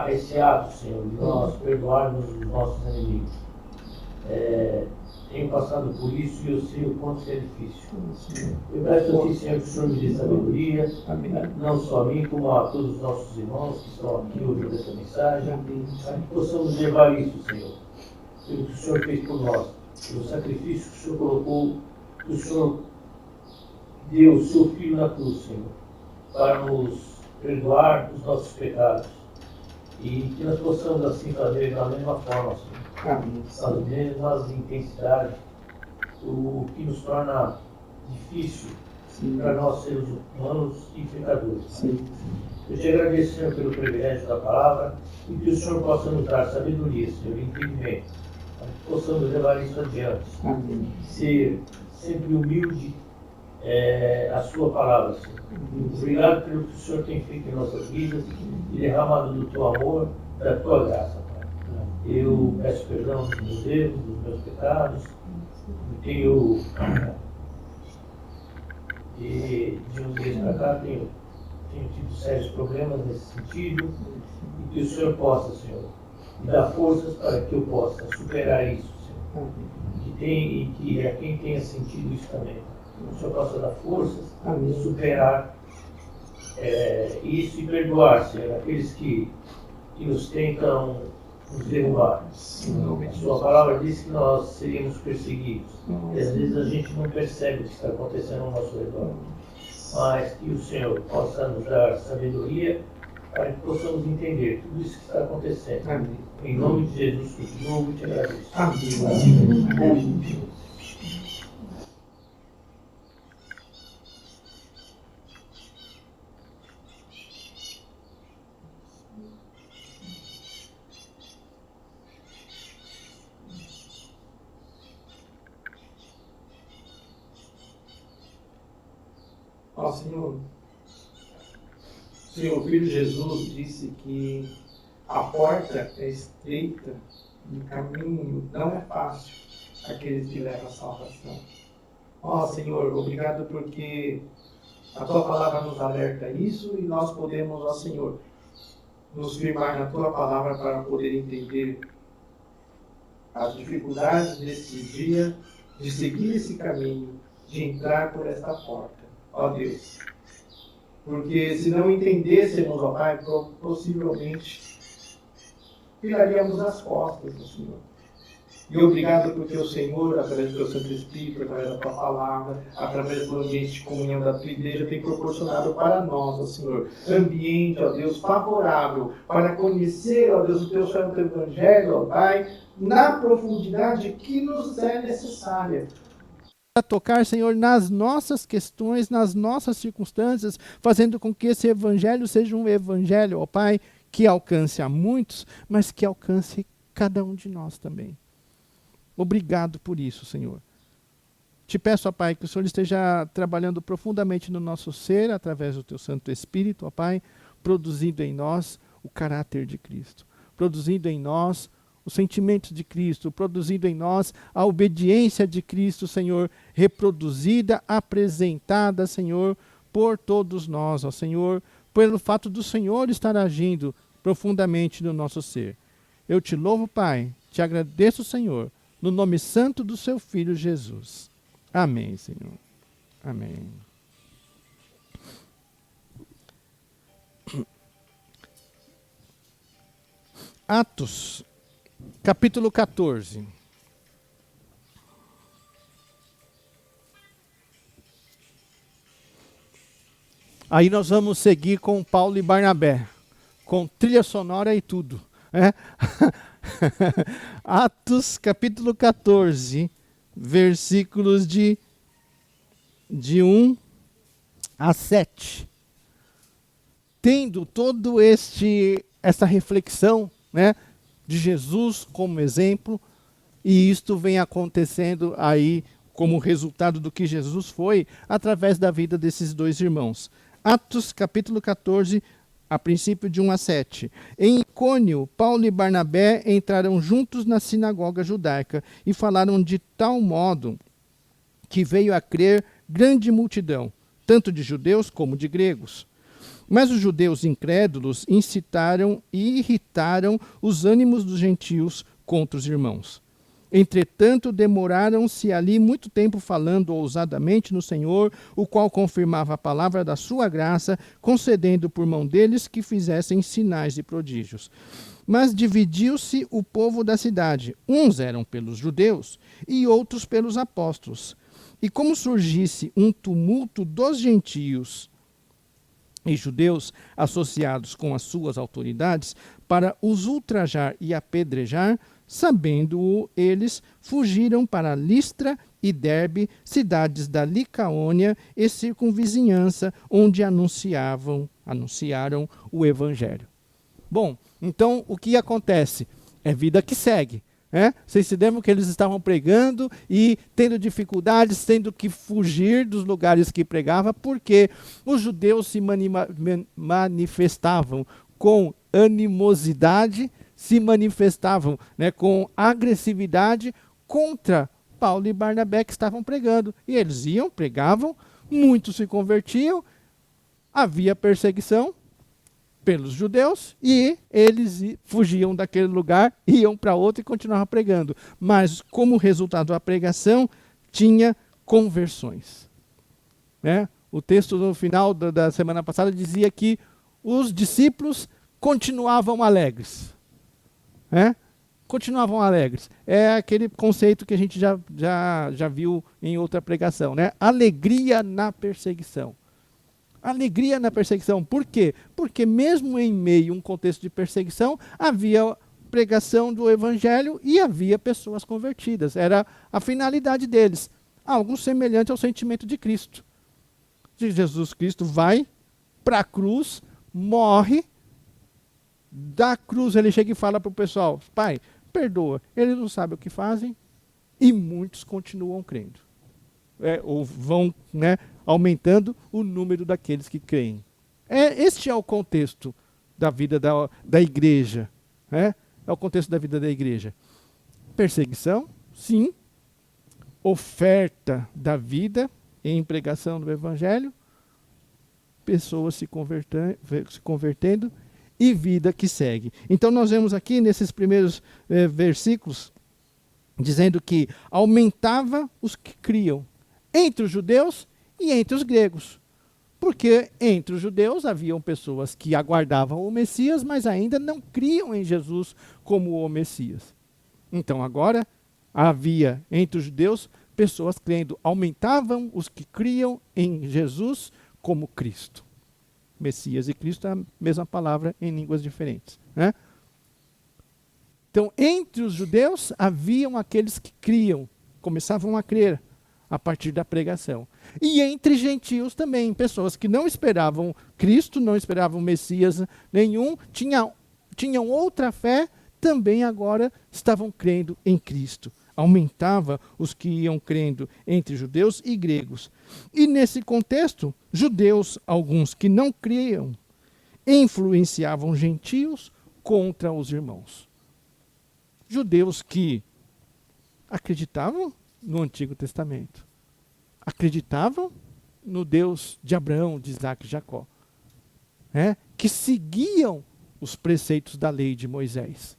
esse ato, Senhor, de nós perdoarmos os nossos inimigos. Tenho passado por isso e eu sei o quanto é difícil. Eu peço a Ti, Senhor, que o Senhor me dê sabedoria, não só a mim, como a todos os nossos irmãos que estão aqui ouvindo essa mensagem, para que possamos levar isso, Senhor, pelo que o Senhor fez por nós, pelo sacrifício que o Senhor colocou, que o Senhor deu o Seu Filho na cruz, Senhor, para nos perdoar os nossos pecados. E que nós possamos assim fazer da mesma forma, Senhor. As mesmas intensidades, o que nos torna difícil para nós seres humanos e pecadores. Sim. Eu te agradeço, Senhor, pelo privilégio da palavra e que o Senhor possa nos dar sabedoria, Senhor, e entendimento, para que possamos levar isso adiante. Amém. Ser sempre humilde a sua palavra, Senhor. Obrigado pelo que o Senhor tem feito em nossas vidas e derramado do teu amor, da tua graça, Pai. Eu peço perdão dos meus erros, dos meus pecados. De uns dias para cá tenho tido sérios problemas nesse sentido, e que o Senhor possa, Senhor, me dar forças para que eu possa superar isso, Senhor. E que a quem tenha sentido isso também, o Senhor possa dar forças e superar isso e perdoar, Senhor, aqueles que nos tentam nos derrubares. Sua palavra diz que nós seríamos perseguidos. E às vezes a gente não percebe o que está acontecendo ao nosso redor. Mas que o Senhor possa nos dar sabedoria para que possamos entender tudo isso que está acontecendo. Amém. Em nome de Jesus, que de novo te agradeço. Amém. Ó Senhor, Senhor Filho Jesus disse que a porta é estreita e o caminho não é fácil aqueles que levam a salvação. Ó Senhor, obrigado porque a Tua palavra nos alerta isso e nós podemos, ó Senhor, nos firmar na Tua palavra para poder entender as dificuldades desse dia, de seguir esse caminho, de entrar por esta porta. Ó Deus, porque se não entendêssemos, ó Pai, possivelmente viraríamos as costas do Senhor. E obrigado porque o Senhor, através do Teu Santo Espírito, através da Tua palavra, através do ambiente de comunhão da Tua Igreja, tem proporcionado para nós, ó Senhor, ambiente, ó Deus, favorável para conhecer, ó Deus, o Teu Santo Evangelho, ó Pai, na profundidade que nos é necessária. A tocar, Senhor, nas nossas questões, nas nossas circunstâncias, fazendo com que esse evangelho seja um evangelho, ó Pai, que alcance a muitos, mas que alcance cada um de nós também. Obrigado por isso, Senhor. Te peço, ó Pai, que o Senhor esteja trabalhando profundamente no nosso ser, através do Teu Santo Espírito, ó Pai, produzindo em nós o caráter de Cristo, produzindo em nós os sentimentos de Cristo, produzindo em nós a obediência de Cristo, Senhor, reproduzida, apresentada, Senhor, por todos nós, ó Senhor, pelo fato do Senhor estar agindo profundamente no nosso ser. Eu te louvo, Pai, te agradeço, Senhor, no nome santo do Seu Filho Jesus. Amém, Senhor. Amém. Atos, capítulo 14. Aí nós vamos seguir com Paulo e Barnabé, com trilha sonora e tudo. Né? Atos, capítulo 14, versículos de 1 a 7. Tendo todo essa reflexão, né, de Jesus como exemplo, e isto vem acontecendo aí como resultado do que Jesus foi através da vida desses dois irmãos. Atos capítulo 14, a princípio de 1 a 7. Em Icônio, Paulo e Barnabé entraram juntos na sinagoga judaica e falaram de tal modo que veio a crer grande multidão, tanto de judeus como de gregos. Mas os judeus incrédulos incitaram e irritaram os ânimos dos gentios contra os irmãos. Entretanto, demoraram-se ali muito tempo falando ousadamente no Senhor, o qual confirmava a palavra da sua graça, concedendo por mão deles que fizessem sinais e prodígios. Mas dividiu-se o povo da cidade. Uns eram pelos judeus e outros pelos apóstolos. E como surgisse um tumulto dos gentios e judeus associados com as suas autoridades para os ultrajar e apedrejar, sabendo-o, eles fugiram para Listra e Derbe, cidades da Licaônia e circunvizinhança, onde anunciaram o evangelho. Bom, então o que acontece? É vida que segue. Vocês se lembram que eles estavam pregando e tendo dificuldades, tendo que fugir dos lugares que pregava, porque os judeus se manifestavam com animosidade, se manifestavam, né, com agressividade contra Paulo e Barnabé que estavam pregando. E eles iam, pregavam, muitos se convertiam, havia perseguição pelos judeus e eles fugiam daquele lugar, iam para outro e continuavam pregando. Mas como resultado da pregação, tinha conversões. Né? O texto no final da semana passada dizia que os discípulos continuavam alegres. continuavam alegres. É aquele conceito que a gente já viu em outra pregação, né? Alegria na perseguição. Alegria na perseguição. Por quê? Porque mesmo em meio a um contexto de perseguição, havia pregação do evangelho e havia pessoas convertidas. Era a finalidade deles. Algo semelhante ao sentimento de Cristo. Jesus Cristo vai para a cruz, morre, da cruz ele chega e fala para o pessoal, Pai, perdoa, eles não sabem o que fazem, e muitos continuam crendo. Ou vão, né, aumentando o número daqueles que creem. Este é o contexto da vida da igreja. É o contexto da vida da igreja. Perseguição, sim. Oferta da vida em pregação do evangelho. Pessoas se convertendo e vida que segue. Então nós vemos aqui nesses primeiros versículos dizendo que aumentava os que criam entre os judeus e entre os gregos. Porque entre os judeus haviam pessoas que aguardavam o Messias, mas ainda não criam em Jesus como o Messias. Então agora havia entre os judeus pessoas crendo, aumentavam os que criam em Jesus como Cristo. Messias e Cristo é a mesma palavra em línguas diferentes, né? Então, entre os judeus haviam aqueles que criam, começavam a crer a partir da pregação. E entre gentios também, pessoas que não esperavam Cristo, não esperavam Messias nenhum, tinham outra fé, também agora estavam crendo em Cristo. Aumentava os que iam crendo entre judeus e gregos. E nesse contexto, judeus, alguns que não criam, influenciavam gentios contra os irmãos. Judeus que acreditavam no Antigo Testamento, acreditavam no Deus de Abraão, de Isaac e Jacó, que seguiam os preceitos da lei de Moisés,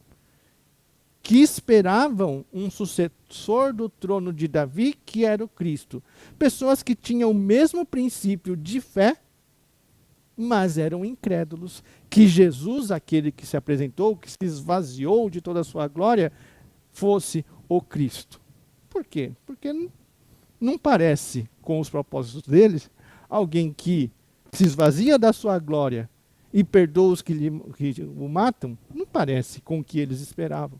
que esperavam um sucessor do trono de Davi, que era o Cristo. Pessoas que tinham o mesmo princípio de fé, mas eram incrédulos. Que Jesus, aquele que se apresentou, que se esvaziou de toda a sua glória, fosse o Cristo. Por quê? Porque não parece, com os propósitos deles, alguém que se esvazia da sua glória e perdoa os que o matam, não parece com o que eles esperavam.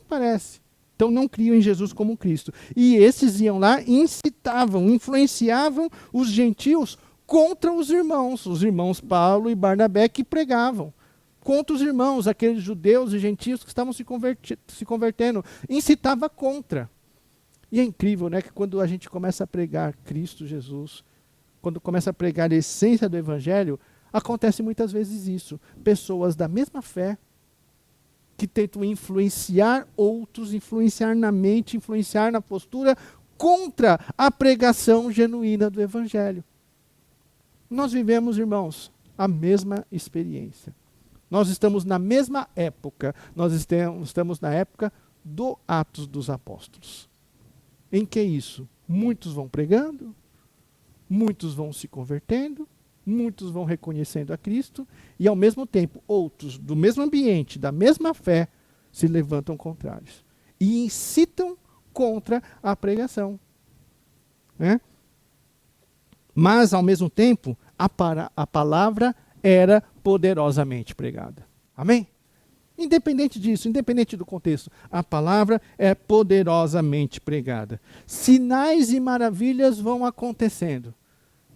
Parece. Então não criam em Jesus como Cristo. E esses iam lá e incitavam, influenciavam os gentios contra os irmãos Paulo e Barnabé que pregavam. Contra os irmãos, aqueles judeus e gentios que estavam se convertendo. Incitava contra. E é incrível, né, que quando a gente começa a pregar Cristo Jesus, quando começa a pregar a essência do Evangelho, acontece muitas vezes isso. Pessoas da mesma fé, que tentam influenciar outros, influenciar na mente, influenciar na postura, contra a pregação genuína do Evangelho. Nós vivemos, irmãos, a mesma experiência. Nós estamos na mesma época, nós estamos na época do Atos dos Apóstolos. Em que isso? Muitos vão pregando, muitos vão se convertendo, muitos vão reconhecendo a Cristo e, ao mesmo tempo, outros do mesmo ambiente, da mesma fé, se levantam contrários e incitam contra a pregação. Mas, ao mesmo tempo, a palavra era poderosamente pregada. Amém? Independente disso, independente do contexto, a palavra é poderosamente pregada. Sinais e maravilhas vão acontecendo.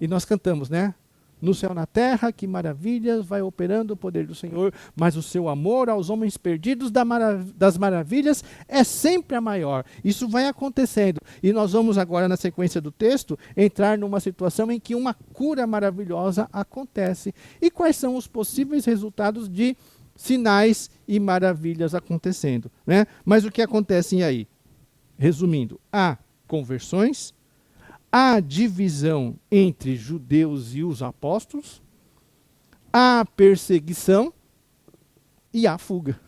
E nós cantamos, né? No céu, na terra, que maravilhas vai operando o poder do Senhor, mas o seu amor aos homens perdidos das maravilhas é sempre a maior. Isso vai acontecendo. E nós vamos agora, na sequência do texto, entrar numa situação em que uma cura maravilhosa acontece. E quais são os possíveis resultados de sinais e maravilhas acontecendo, né? Mas o que acontece aí? Resumindo, há conversões, há divisão entre judeus e os apóstolos, há perseguição e há fuga.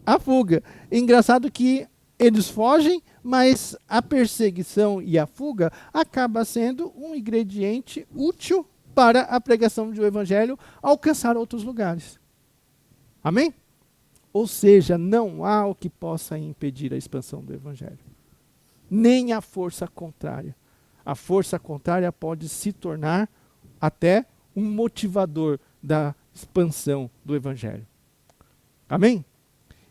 A fuga. Engraçado que eles fogem, mas a perseguição e a fuga acaba sendo um ingrediente útil para a pregação do evangelho alcançar outros lugares. Amém? Ou seja, não há o que possa impedir a expansão do evangelho. Nem a força contrária. A força contrária pode se tornar até um motivador da expansão do evangelho. Amém?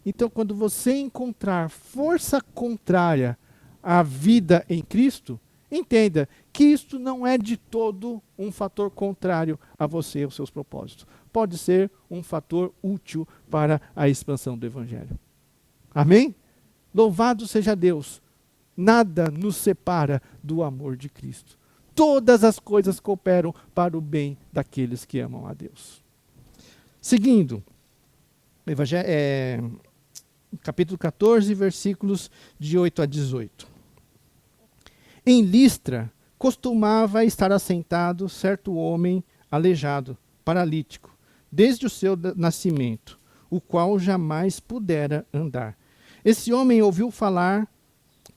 Então, quando você encontrar força contrária à vida em Cristo, entenda que isto não é de todo um fator contrário a você e aos seus propósitos. Pode ser um fator útil para a expansão do evangelho. Amém? Louvado seja Deus. Nada nos separa do amor de Cristo. Todas as coisas cooperam para o bem daqueles que amam a Deus. Seguindo, capítulo 14, versículos de 8 a 18. Em Listra, costumava estar assentado certo homem aleijado, paralítico, desde o seu nascimento, o qual jamais pudera andar. Esse homem ouviu falar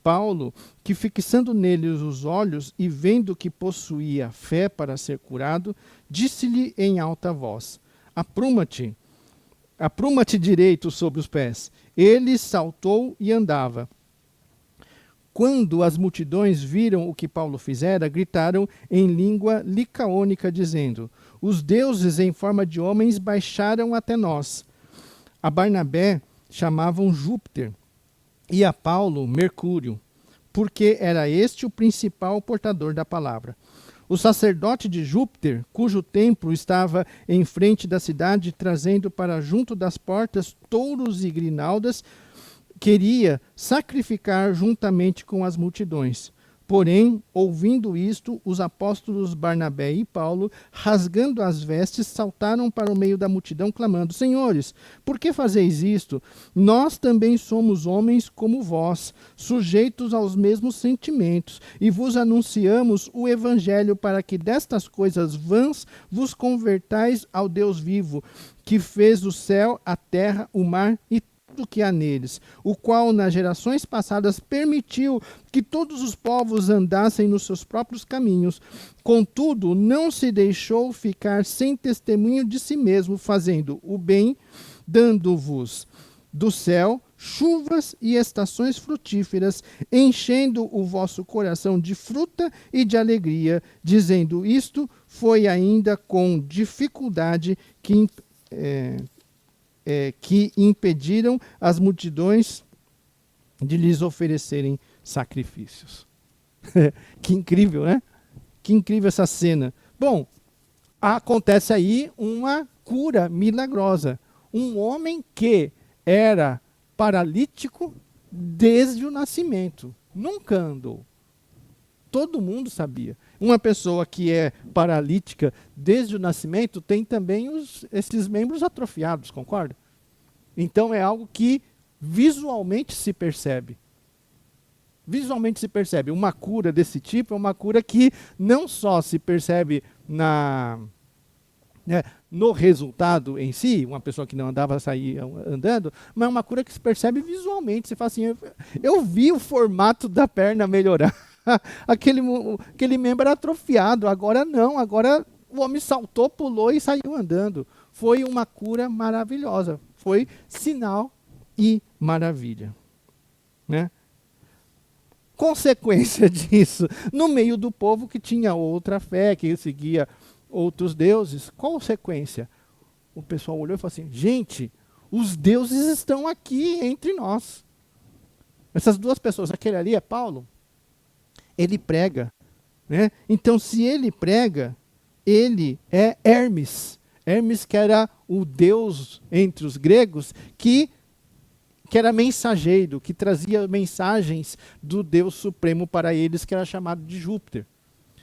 Paulo, que fixando nele os olhos e vendo que possuía fé para ser curado, disse-lhe em alta voz: apruma-te direito sobre os pés. Ele saltou e andava. Quando as multidões viram o que Paulo fizera, gritaram em língua licaônica, dizendo: os deuses em forma de homens baixaram até nós. A Barnabé chamavam Júpiter e a Paulo Mercúrio, porque era este o principal portador da palavra. O sacerdote de Júpiter, cujo templo estava em frente da cidade, trazendo para junto das portas touros e grinaldas, queria sacrificar juntamente com as multidões. Porém, ouvindo isto, os apóstolos Barnabé e Paulo, rasgando as vestes, saltaram para o meio da multidão, clamando: senhores, por que fazeis isto? Nós também somos homens como vós, sujeitos aos mesmos sentimentos, e vos anunciamos o evangelho para que destas coisas vãs vos convertais ao Deus vivo, que fez o céu, a terra, o mar e tudo que há neles, o qual nas gerações passadas permitiu que todos os povos andassem nos seus próprios caminhos. Contudo, não se deixou ficar sem testemunho de si mesmo, fazendo o bem, dando-vos do céu chuvas e estações frutíferas, enchendo o vosso coração de fruta e de alegria. Dizendo isto, foi ainda com dificuldade que impediram as multidões de lhes oferecerem sacrifícios. Que incrível, né? Que incrível essa cena. Bom, acontece aí uma cura milagrosa. Um homem que era paralítico desde o nascimento, nunca andou. Todo mundo sabia. Uma pessoa que é paralítica desde o nascimento tem também esses membros atrofiados, concorda? Então é algo que visualmente se percebe. Visualmente se percebe. Uma cura desse tipo é uma cura que não só se percebe no resultado em si, uma pessoa que não andava sair andando, mas é uma cura que se percebe visualmente. Você fala assim, eu vi o formato da perna melhorar. Aquele membro era atrofiado, agora não, agora o homem saltou, pulou e saiu andando. Foi uma cura maravilhosa, foi sinal e maravilha, né? Consequência disso, no meio do povo que tinha outra fé, que seguia outros deuses, consequência, o pessoal olhou e falou assim: gente, os deuses estão aqui entre nós. Essas duas pessoas, aquele ali é Paulo, ele prega, né? Então, se ele prega, ele é Hermes. Hermes, que era o deus entre os gregos, que era mensageiro, que trazia mensagens do Deus Supremo para eles, que era chamado de Júpiter.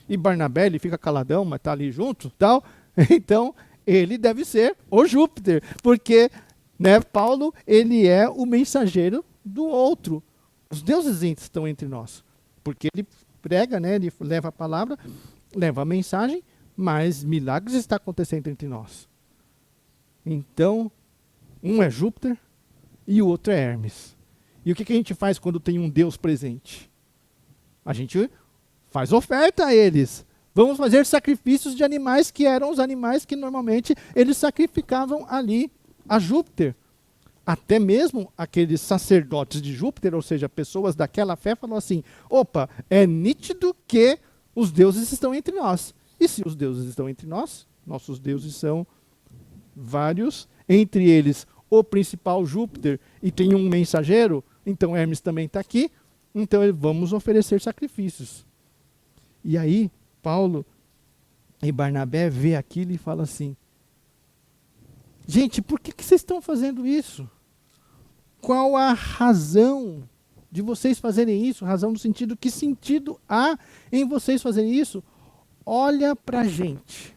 E Barnabé, ele fica caladão, mas está ali junto, tal. Então, ele deve ser o Júpiter, porque, né, Paulo, ele é o mensageiro do outro. Os deuses estão entre nós. Porque ele prega, né, ele leva a palavra, leva a mensagem, mas milagres estão acontecendo entre nós. Então, um é Júpiter e o outro é Hermes. E o que a gente faz quando tem um Deus presente? A gente faz oferta a eles. Vamos fazer sacrifícios de animais que eram os animais que normalmente eles sacrificavam ali a Júpiter. Até mesmo aqueles sacerdotes de Júpiter, ou seja, pessoas daquela fé, falaram assim: opa, é nítido que os deuses estão entre nós. E se os deuses estão entre nós, nossos deuses são vários, entre eles o principal Júpiter, e tem um mensageiro, então Hermes também está aqui, então vamos oferecer sacrifícios. E aí, Paulo e Barnabé vê aquilo e fala assim: gente, por que vocês estão fazendo isso? Qual a razão de vocês fazerem isso? Razão no sentido, que sentido há em vocês fazerem isso? Olha pra gente.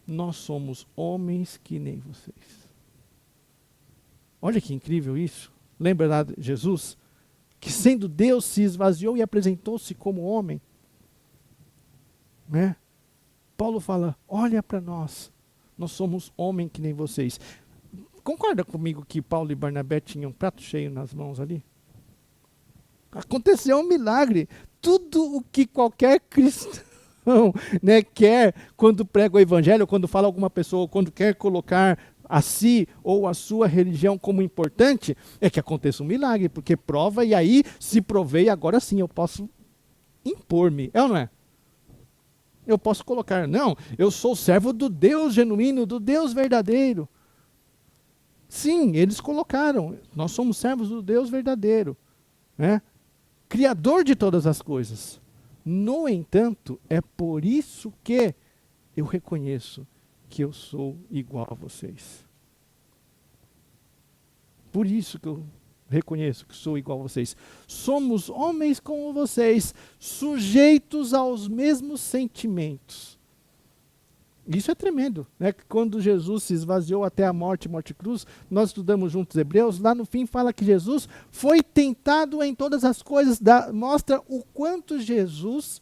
Nós somos homens que nem vocês. Olha que incrível isso. Lembra lá de Jesus? Que sendo Deus se esvaziou e apresentou-se como homem. Né? Paulo fala, olha para nós. Nós somos homem que nem vocês. Concorda comigo que Paulo e Barnabé tinham um prato cheio nas mãos ali? Aconteceu um milagre. Tudo o que qualquer cristão, né, quer quando prega o evangelho, quando fala alguma pessoa, quando quer colocar a si ou a sua religião como importante, é que aconteça um milagre, porque prova, e aí se provei, agora sim eu posso impor-me. É ou não é? Eu posso colocar, não, eu sou servo do Deus genuíno, do Deus verdadeiro. Sim, eles colocaram, nós somos servos do Deus verdadeiro, né? Criador de todas as coisas. No entanto, é por isso que eu reconheço que eu sou igual a vocês. Por isso que eu reconheço que sou igual a vocês. Somos homens como vocês, sujeitos aos mesmos sentimentos. Isso é tremendo, né? Quando Jesus se esvaziou até a morte e cruz, nós estudamos juntos Hebreus, lá no fim fala que Jesus foi tentado em todas as coisas, mostra o quanto Jesus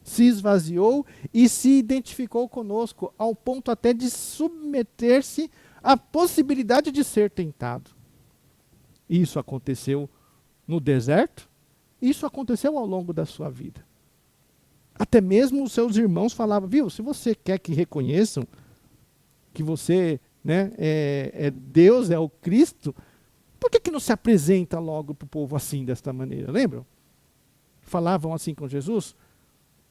se esvaziou e se identificou conosco, ao ponto até de submeter-se à possibilidade de ser tentado. Isso aconteceu no deserto, isso aconteceu ao longo da sua vida. Até mesmo os seus irmãos falavam, viu, se você quer que reconheçam que você, né, é Deus, é o Cristo, por que não se apresenta logo para o povo assim, desta maneira? Lembram? Falavam assim com Jesus,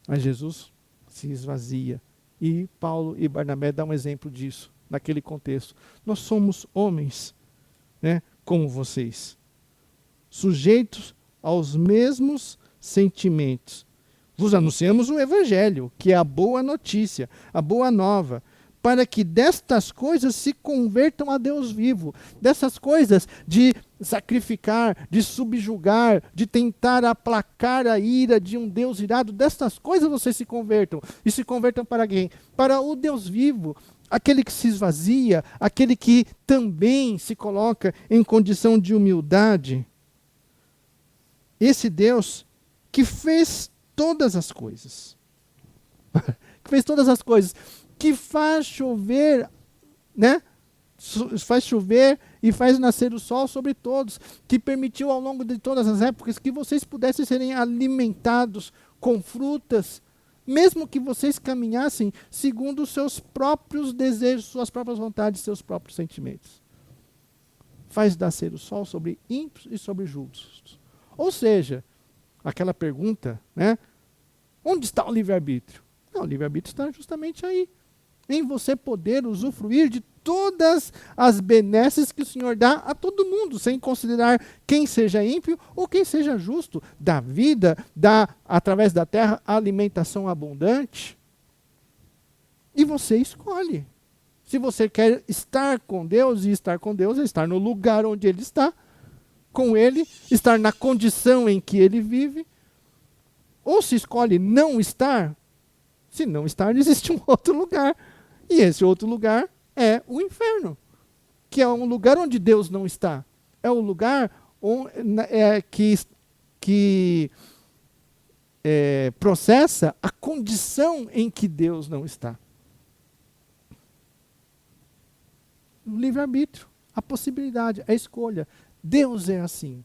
mas Jesus se esvazia. E Paulo e Barnabé dão um exemplo disso, naquele contexto. Nós somos homens, né, como vocês, sujeitos aos mesmos sentimentos. Vos anunciamos o Evangelho, que é a boa notícia, a boa nova, para que destas coisas se convertam a Deus vivo. Dessas coisas de sacrificar, de subjugar, de tentar aplacar a ira de um Deus irado, destas coisas vocês se convertam. E se convertam para quem? Para o Deus vivo, aquele que se esvazia, aquele que também se coloca em condição de humildade. Esse Deus que fez todas as coisas. Que fez todas as coisas. Que faz chover, né? Faz chover e faz nascer o sol sobre todos. Que permitiu ao longo de todas as épocas que vocês pudessem serem alimentados com frutas, mesmo que vocês caminhassem segundo os seus próprios desejos, suas próprias vontades, seus próprios sentimentos. Faz nascer o sol sobre ímpios e sobre justos. Ou seja, aquela pergunta, né? Onde está o livre-arbítrio? Não, o livre-arbítrio está justamente aí. Em você poder usufruir de todas as benesses que o Senhor dá a todo mundo, sem considerar quem seja ímpio ou quem seja justo. Da vida, através da terra, a alimentação abundante. E você escolhe. Se você quer estar com Deus, e estar com Deus é estar no lugar onde Ele está, com Ele, estar na condição em que Ele vive. Ou se escolhe não estar, se não estar, existe um outro lugar. E esse outro lugar é o inferno, que é um lugar onde Deus não está. É um lugar que processa a condição em que Deus não está. O livre-arbítrio, a possibilidade, a escolha. Deus é assim.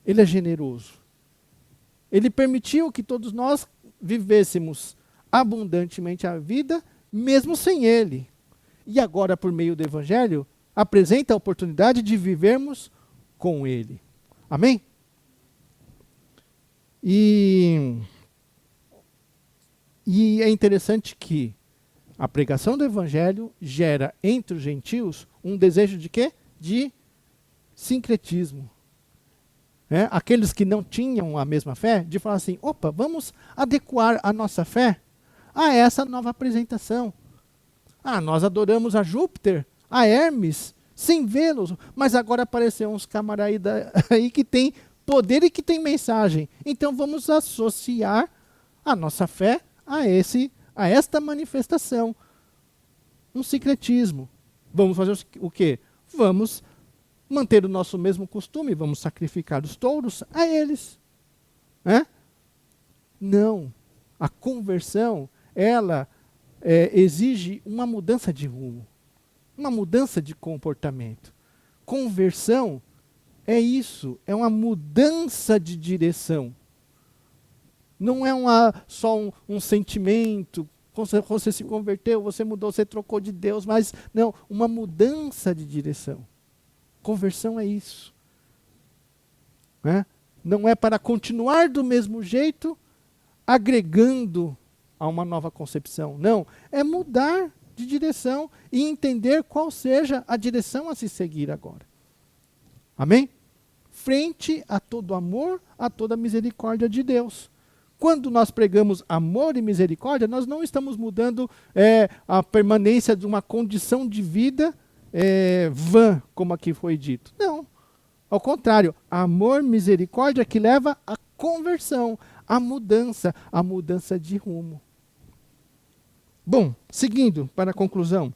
Ele é generoso. Ele permitiu que todos nós vivêssemos abundantemente a vida, mesmo sem Ele. E agora, por meio do Evangelho, apresenta a oportunidade de vivermos com Ele. Amém? E é interessante que a pregação do Evangelho gera entre os gentios um desejo de quê? De sincretismo. Aqueles que não tinham a mesma fé, de falar assim, opa, vamos adequar a nossa fé a essa nova apresentação. Nós adoramos a Júpiter, a Hermes, sem vê-los, mas agora apareceu uns camaradas aí que tem poder e que tem mensagem. Então vamos associar a nossa fé a esta manifestação. Um sincretismo. Vamos fazer o quê? Vamos manter o nosso mesmo costume, vamos sacrificar os touros a eles. Não. A conversão, ela exige uma mudança de rumo, uma mudança de comportamento. Conversão é isso, é uma mudança de direção. Não é só um sentimento, você se converteu, você mudou, você trocou de Deus, mas não, uma mudança de direção. Conversão é isso. Não é para continuar do mesmo jeito, agregando a uma nova concepção. Não, é mudar de direção e entender qual seja a direção a se seguir agora. Amém? Frente a todo amor, a toda misericórdia de Deus. Quando nós pregamos amor e misericórdia, nós não estamos mudando a permanência de uma condição de vida vã, como aqui foi dito. Não. Ao contrário, amor, misericórdia que leva à conversão, à mudança de rumo. Bom, seguindo para a conclusão.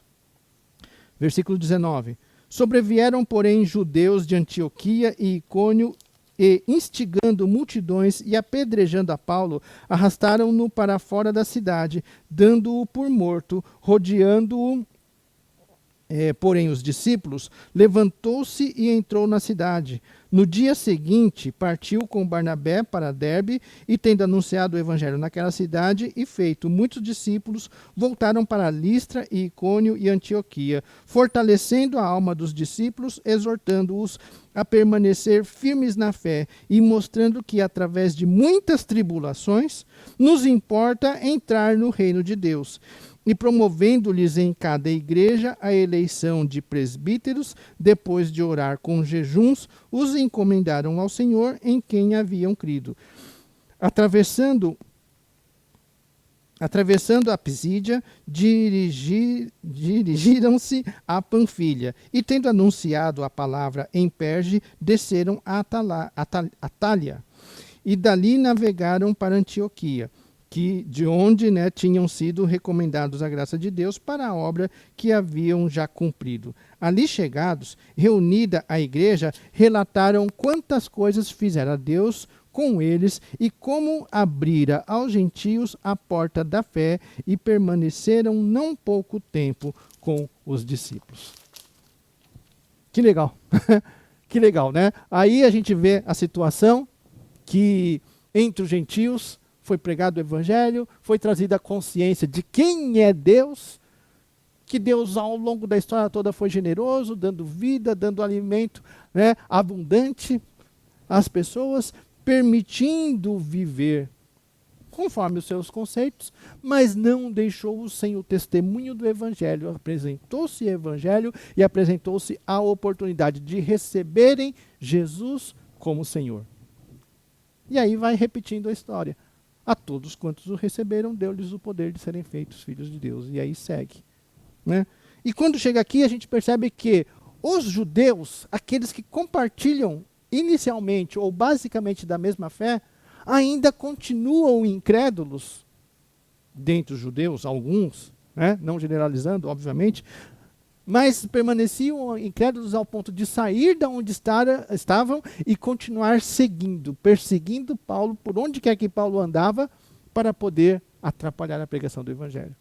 Versículo 19. Sobrevieram, porém, judeus de Antioquia e Icônio e, instigando multidões e apedrejando a Paulo, arrastaram-no para fora da cidade, dando-o por morto, rodeando-o. Porém, os discípulos, levantou-se e entrou na cidade. No dia seguinte, partiu com Barnabé para Derbe, e tendo anunciado o evangelho naquela cidade e feito muitos discípulos, voltaram para Listra e Icônio e Antioquia, fortalecendo a alma dos discípulos, exortando-os a permanecer firmes na fé e mostrando que, através de muitas tribulações, nos importa entrar no reino de Deus. E promovendo-lhes em cada igreja a eleição de presbíteros, depois de orar com jejuns, os encomendaram ao Senhor em quem haviam crido. Atravessando a Pisídia, dirigiram-se a Panfilha, e tendo anunciado a palavra em Perge, desceram a Atália, e dali navegaram para Antioquia, de onde tinham sido recomendados a graça de Deus para a obra que haviam já cumprido. Ali chegados, reunida a igreja, relataram quantas coisas fizera Deus com eles e como abrira aos gentios a porta da fé, e permaneceram não pouco tempo com os discípulos. Que legal. Que legal, né? Aí a gente vê a situação que entre os gentios foi pregado o evangelho, foi trazida a consciência de quem é Deus, que Deus ao longo da história toda foi generoso, dando vida, dando alimento abundante às pessoas, permitindo viver conforme os seus conceitos, mas não deixou-os sem o testemunho do evangelho. Apresentou-se o evangelho e apresentou-se a oportunidade de receberem Jesus como Senhor. E aí vai repetindo a história. A todos quantos o receberam, deu-lhes o poder de serem feitos filhos de Deus. E aí segue. E quando chega aqui, a gente percebe que os judeus, aqueles que compartilham inicialmente ou basicamente da mesma fé, ainda continuam incrédulos dentre os judeus, alguns, não generalizando, obviamente, mas permaneciam incrédulos ao ponto de sair de onde estavam e continuar perseguindo Paulo por onde quer que Paulo andava, para poder atrapalhar a pregação do evangelho.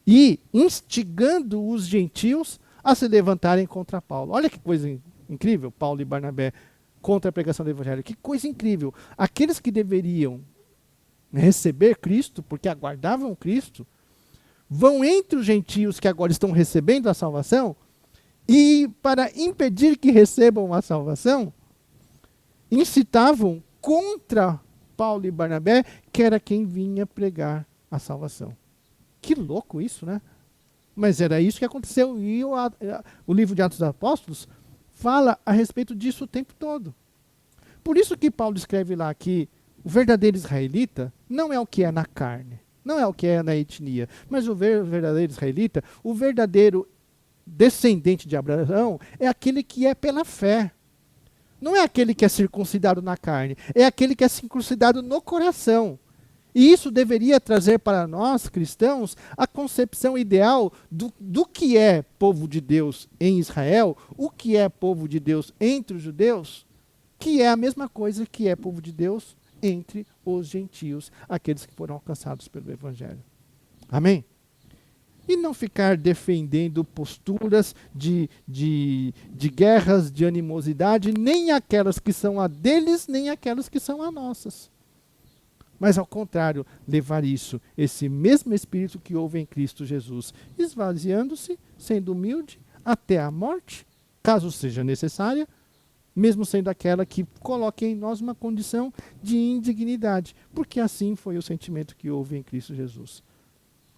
E instigando os gentios a se levantarem contra Paulo. Olha que coisa incrível, Paulo e Barnabé contra a pregação do evangelho. Que coisa incrível. Aqueles que deveriam receber Cristo, porque aguardavam Cristo, vão entre os gentios que agora estão recebendo a salvação E para impedir que recebam a salvação, incitavam contra Paulo e Barnabé, que era quem vinha pregar a salvação. Que louco isso, né? Mas era isso que aconteceu. E o livro de Atos dos Apóstolos fala a respeito disso o tempo todo. Por isso que Paulo escreve lá que o verdadeiro israelita não é o que é na carne, não é o que é na etnia, mas o verdadeiro israelita, o verdadeiro descendente de Abraão, é aquele que é pela fé. Não é aquele que é circuncidado na carne, é aquele que é circuncidado no coração. E isso deveria trazer para nós, cristãos, a concepção ideal do que é povo de Deus em Israel, o que é povo de Deus entre os judeus, que é a mesma coisa que é povo de Deus entre os gentios, aqueles que foram alcançados pelo Evangelho. Amém? E não ficar defendendo posturas de guerras, de animosidade, nem aquelas que são a deles, nem aquelas que são a nossas. Mas, ao contrário, levar isso, esse mesmo Espírito que houve em Cristo Jesus, esvaziando-se, sendo humilde, até a morte, caso seja necessária, mesmo sendo aquela que coloque em nós uma condição de indignidade, porque assim foi o sentimento que houve em Cristo Jesus.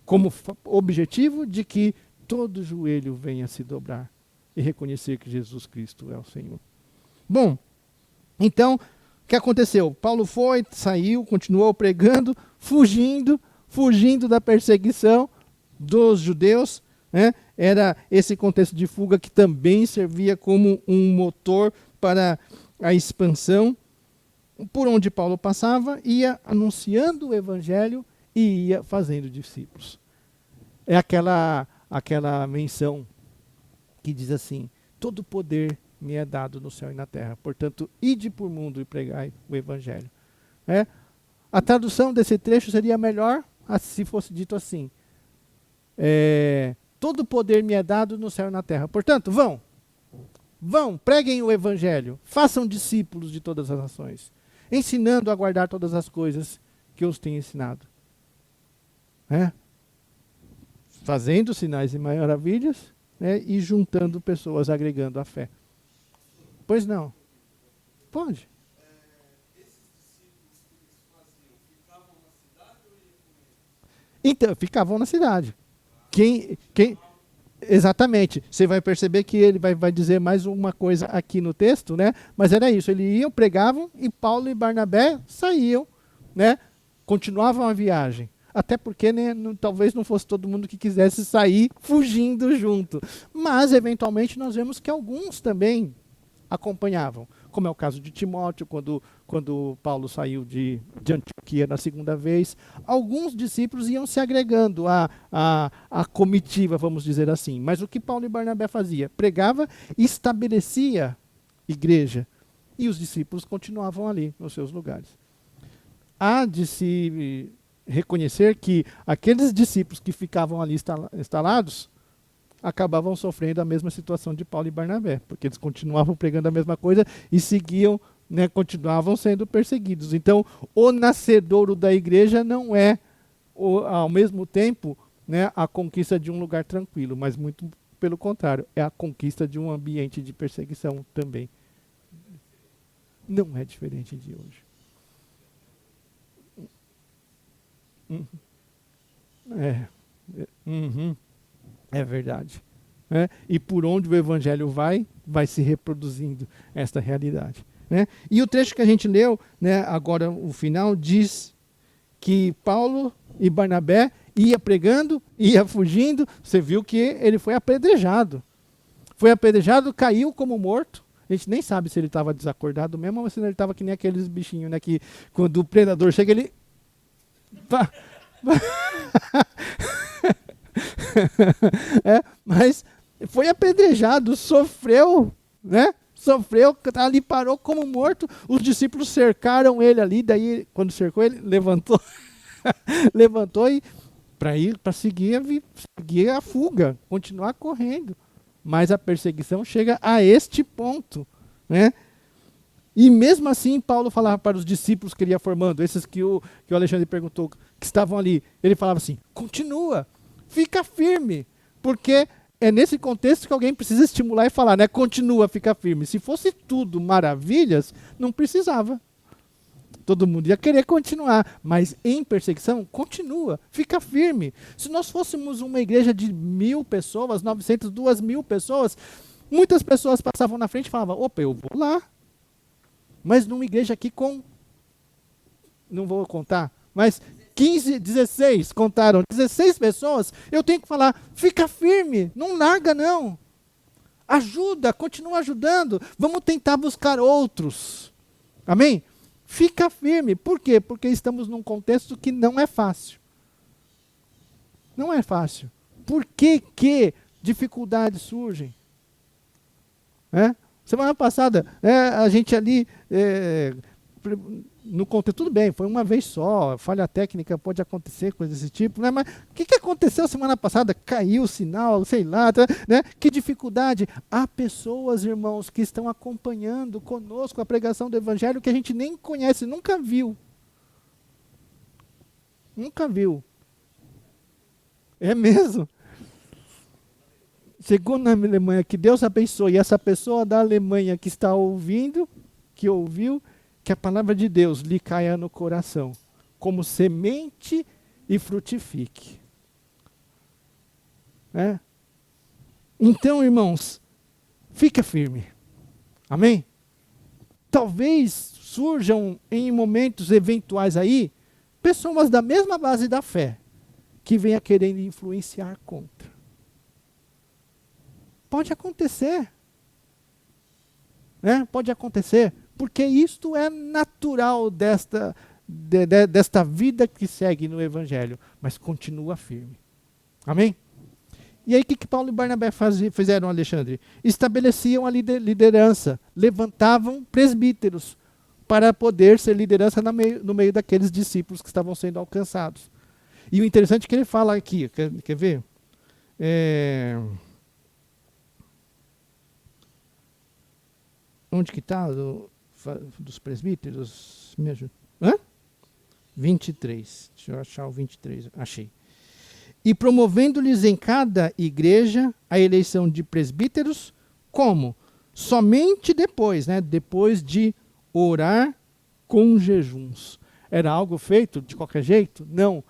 Como objetivo de que todo joelho venha se dobrar e reconhecer que Jesus Cristo é o Senhor. Bom, então, o que aconteceu? Paulo foi, saiu, continuou pregando, fugindo da perseguição dos judeus, né? Era esse contexto de fuga que também servia como um motor para a expansão. Por onde Paulo passava, ia anunciando o Evangelho e ia fazendo discípulos. É aquela menção que diz assim: todo poder me é dado no céu e na terra, portanto, ide por mundo e pregai o Evangelho. A tradução desse trecho seria melhor se fosse dito assim: todo poder me é dado no céu e na terra, portanto, vão, preguem o Evangelho, façam discípulos de todas as nações, ensinando a guardar todas as coisas que eu os tenho ensinado. Fazendo sinais e maravilhas, e juntando pessoas, agregando a fé. Pois não. Pode. Esses discípulos que eles faziam, ficavam na cidade ou iam com eles? Então, ficavam na cidade. Exatamente. Você vai perceber que ele vai dizer mais uma coisa aqui no texto, né? Mas era isso. Eles iam, pregavam, e Paulo e Barnabé saíam, né? Continuavam a viagem. Até porque, né, talvez não fosse todo mundo que quisesse sair fugindo junto. Mas, eventualmente, nós vemos que alguns também acompanhavam. Como é o caso de Timóteo, quando Paulo saiu de Antioquia na segunda vez. Alguns discípulos iam se agregando à comitiva, vamos dizer assim. Mas o que Paulo e Barnabé fazia? Pregava e estabelecia igreja. E os discípulos continuavam ali, nos seus lugares. Há de se reconhecer que aqueles discípulos que ficavam ali instalados acabavam sofrendo a mesma situação de Paulo e Barnabé, porque eles continuavam pregando a mesma coisa e seguiam, né, continuavam sendo perseguidos. Então, o nascedouro da igreja não é, ao mesmo tempo, né, a conquista de um lugar tranquilo, mas muito pelo contrário, é a conquista de um ambiente de perseguição também. Não é diferente de hoje. É verdade. E por onde o Evangelho vai se reproduzindo esta realidade. E o trecho que a gente leu, né, agora o final, diz que Paulo e Barnabé ia pregando, ia fugindo. Você viu que ele foi apedrejado. Foi apedrejado, caiu como morto. A gente nem sabe se ele estava desacordado mesmo ou se ele estava que nem aqueles bichinhos, né, que quando o predador chega, ele... mas foi apedrejado, sofreu, né? Sofreu, ali parou como morto. Os discípulos cercaram ele ali, daí quando cercou ele, levantou e para seguir a fuga, continuar correndo. Mas a perseguição chega a este ponto, né? E mesmo assim, Paulo falava para os discípulos que ele ia formando, esses que o Alexandre perguntou, que estavam ali, ele falava assim: continua, fica firme, porque é nesse contexto que alguém precisa estimular e falar, né? Continua, fica firme. Se fosse tudo maravilhas, não precisava. Todo mundo ia querer continuar, mas em perseguição, continua, fica firme. Se nós fôssemos uma igreja de 1.000 pessoas, 900, 2.000 pessoas, muitas pessoas passavam na frente e falavam, opa, eu vou lá. Mas numa igreja aqui com, não vou contar, mas 15, 16, contaram, 16 pessoas, eu tenho que falar, fica firme, não larga não. Ajuda, continua ajudando, vamos tentar buscar outros. Amém? Fica firme. Por quê? Porque estamos num contexto que não é fácil. Não é fácil. Por que dificuldades surgem? Semana passada, a gente ali, no contexto, tudo bem, foi uma vez só, falha técnica pode acontecer, coisas desse tipo, né? Mas o que aconteceu semana passada? Caiu o sinal, sei lá, né? Que dificuldade. Há pessoas, irmãos, que estão acompanhando conosco a pregação do Evangelho que a gente nem conhece, nunca viu. Nunca viu. É mesmo. Chegou na Alemanha, que Deus abençoe, e essa pessoa da Alemanha que está ouvindo, que ouviu, que a palavra de Deus lhe caia no coração, como semente e frutifique. Então, irmãos, fica firme. Amém? Talvez surjam em momentos eventuais aí, pessoas da mesma base da fé, que venham querendo influenciar contra. Pode acontecer. Pode acontecer. Porque isto é natural desta vida que segue no Evangelho, mas continua firme. Amém? E aí o que Paulo e Barnabé fizeram, Alexandre? Estabeleciam a liderança, levantavam presbíteros para poder ser liderança no meio daqueles discípulos que estavam sendo alcançados. E o interessante é que ele fala aqui, quer ver? Onde que está? Dos presbíteros, me ajuda. 23. Deixa eu achar o 23. Achei. E promovendo-lhes em cada igreja a eleição de presbíteros, como? Somente depois, depois de orar com jejuns. Era algo feito de qualquer jeito? Não.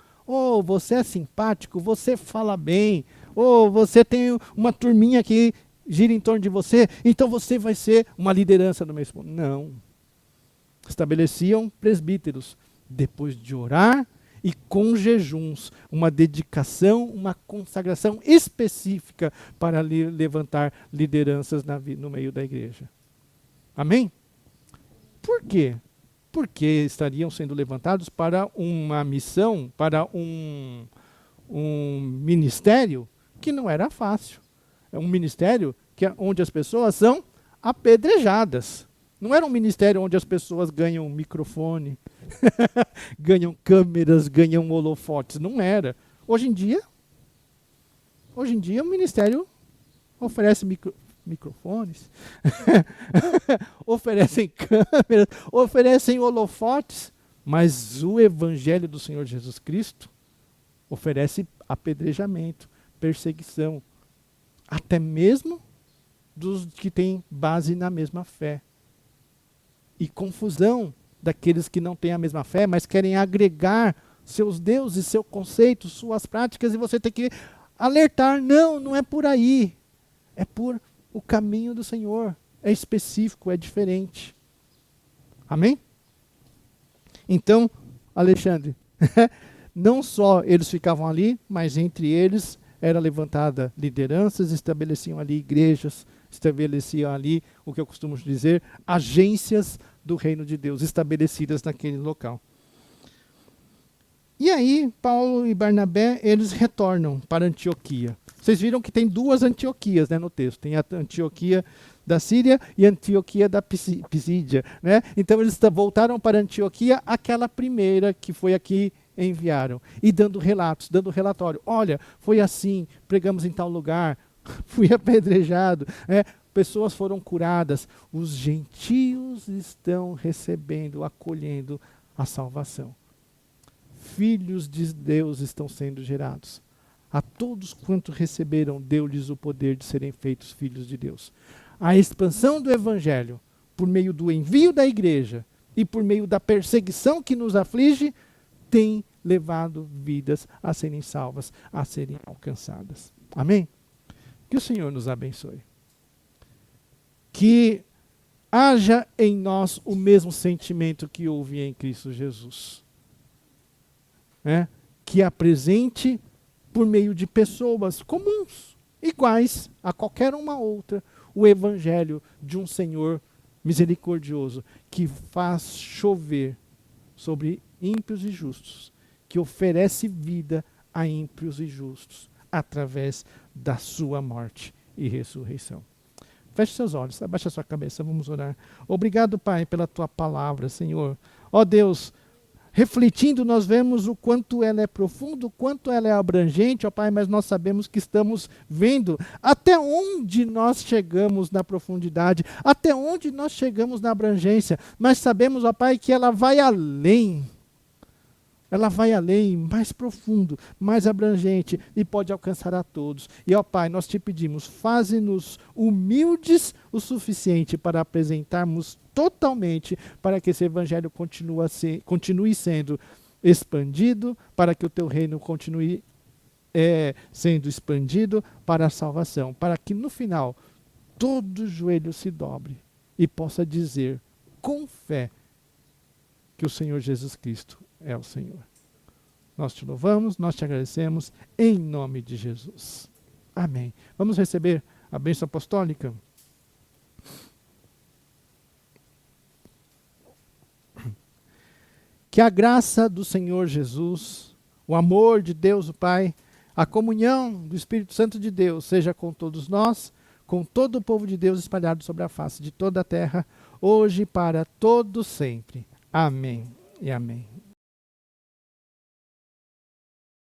Você é simpático, você fala bem, você tem uma turminha que gira em torno de você, então você vai ser uma liderança no meio. Não. Estabeleciam presbíteros depois de orar e com jejuns, uma dedicação, uma consagração específica para levantar lideranças no meio da igreja. Amém? Por quê? Porque estariam sendo levantados para uma missão, para um ministério que não era fácil. É um ministério onde as pessoas são apedrejadas. Não era um ministério onde as pessoas ganham microfone, ganham câmeras, ganham holofotes. Não era. Hoje em dia o ministério oferece microfones, oferecem câmeras, oferecem holofotes, mas o Evangelho do Senhor Jesus Cristo oferece apedrejamento, perseguição, até mesmo dos que têm base na mesma fé. E confusão daqueles que não têm a mesma fé, mas querem agregar seus deuses, seu conceito, suas práticas, e você tem que alertar, não é por aí. É por o caminho do Senhor. É específico, é diferente. Amém? Então, Alexandre, não só eles ficavam ali, mas entre eles era levantada lideranças, estabeleciam ali igrejas, estabeleciam ali, o que eu costumo dizer, agências do reino de Deus, estabelecidas naquele local. E aí, Paulo e Barnabé, eles retornam para Antioquia. Vocês viram que tem duas Antioquias, no texto. Tem a Antioquia da Síria e a Antioquia da Pisídia. Então, eles voltaram para Antioquia, aquela primeira que foi aqui enviaram. E dando relatos, dando relatório. Olha, foi assim, pregamos em tal lugar, fui apedrejado, pessoas foram curadas. Os gentios estão recebendo, acolhendo a salvação. Filhos de Deus estão sendo gerados. A todos quanto receberam, deu-lhes o poder de serem feitos filhos de Deus. A expansão do Evangelho, por meio do envio da igreja e por meio da perseguição que nos aflige, tem levado vidas a serem salvas, a serem alcançadas. Amém? Que o Senhor nos abençoe. Que haja em nós o mesmo sentimento que houve em Cristo Jesus. Que apresente, por meio de pessoas comuns, iguais a qualquer uma outra, o Evangelho de um Senhor misericordioso, que faz chover sobre ímpios e justos, que oferece vida a ímpios e justos, através da sua morte e ressurreição. Feche seus olhos, abaixa sua cabeça, vamos orar. Obrigado, Pai, pela tua palavra, Senhor. Ó Deus, refletindo, nós vemos o quanto ela é profunda, o quanto ela é abrangente, ó Pai, mas nós sabemos que estamos vendo até onde nós chegamos na profundidade, até onde nós chegamos na abrangência, mas sabemos, ó Pai, que ela vai além. Ela vai além, mais profundo, mais abrangente e pode alcançar a todos. E, ó Pai, nós te pedimos, faze-nos humildes o suficiente para apresentarmos totalmente, para que esse Evangelho continue sendo expandido, para que o teu reino continue sendo expandido para a salvação, para que no final todo joelho se dobre e possa dizer com fé que o Senhor Jesus Cristo é o Senhor. Nós te louvamos, nós te agradecemos, em nome de Jesus. Amém. Vamos receber a bênção apostólica? Que a graça do Senhor Jesus, o amor de Deus o Pai, a comunhão do Espírito Santo de Deus seja com todos nós, com todo o povo de Deus espalhado sobre a face de toda a terra, hoje e para todo sempre. Amém e amém.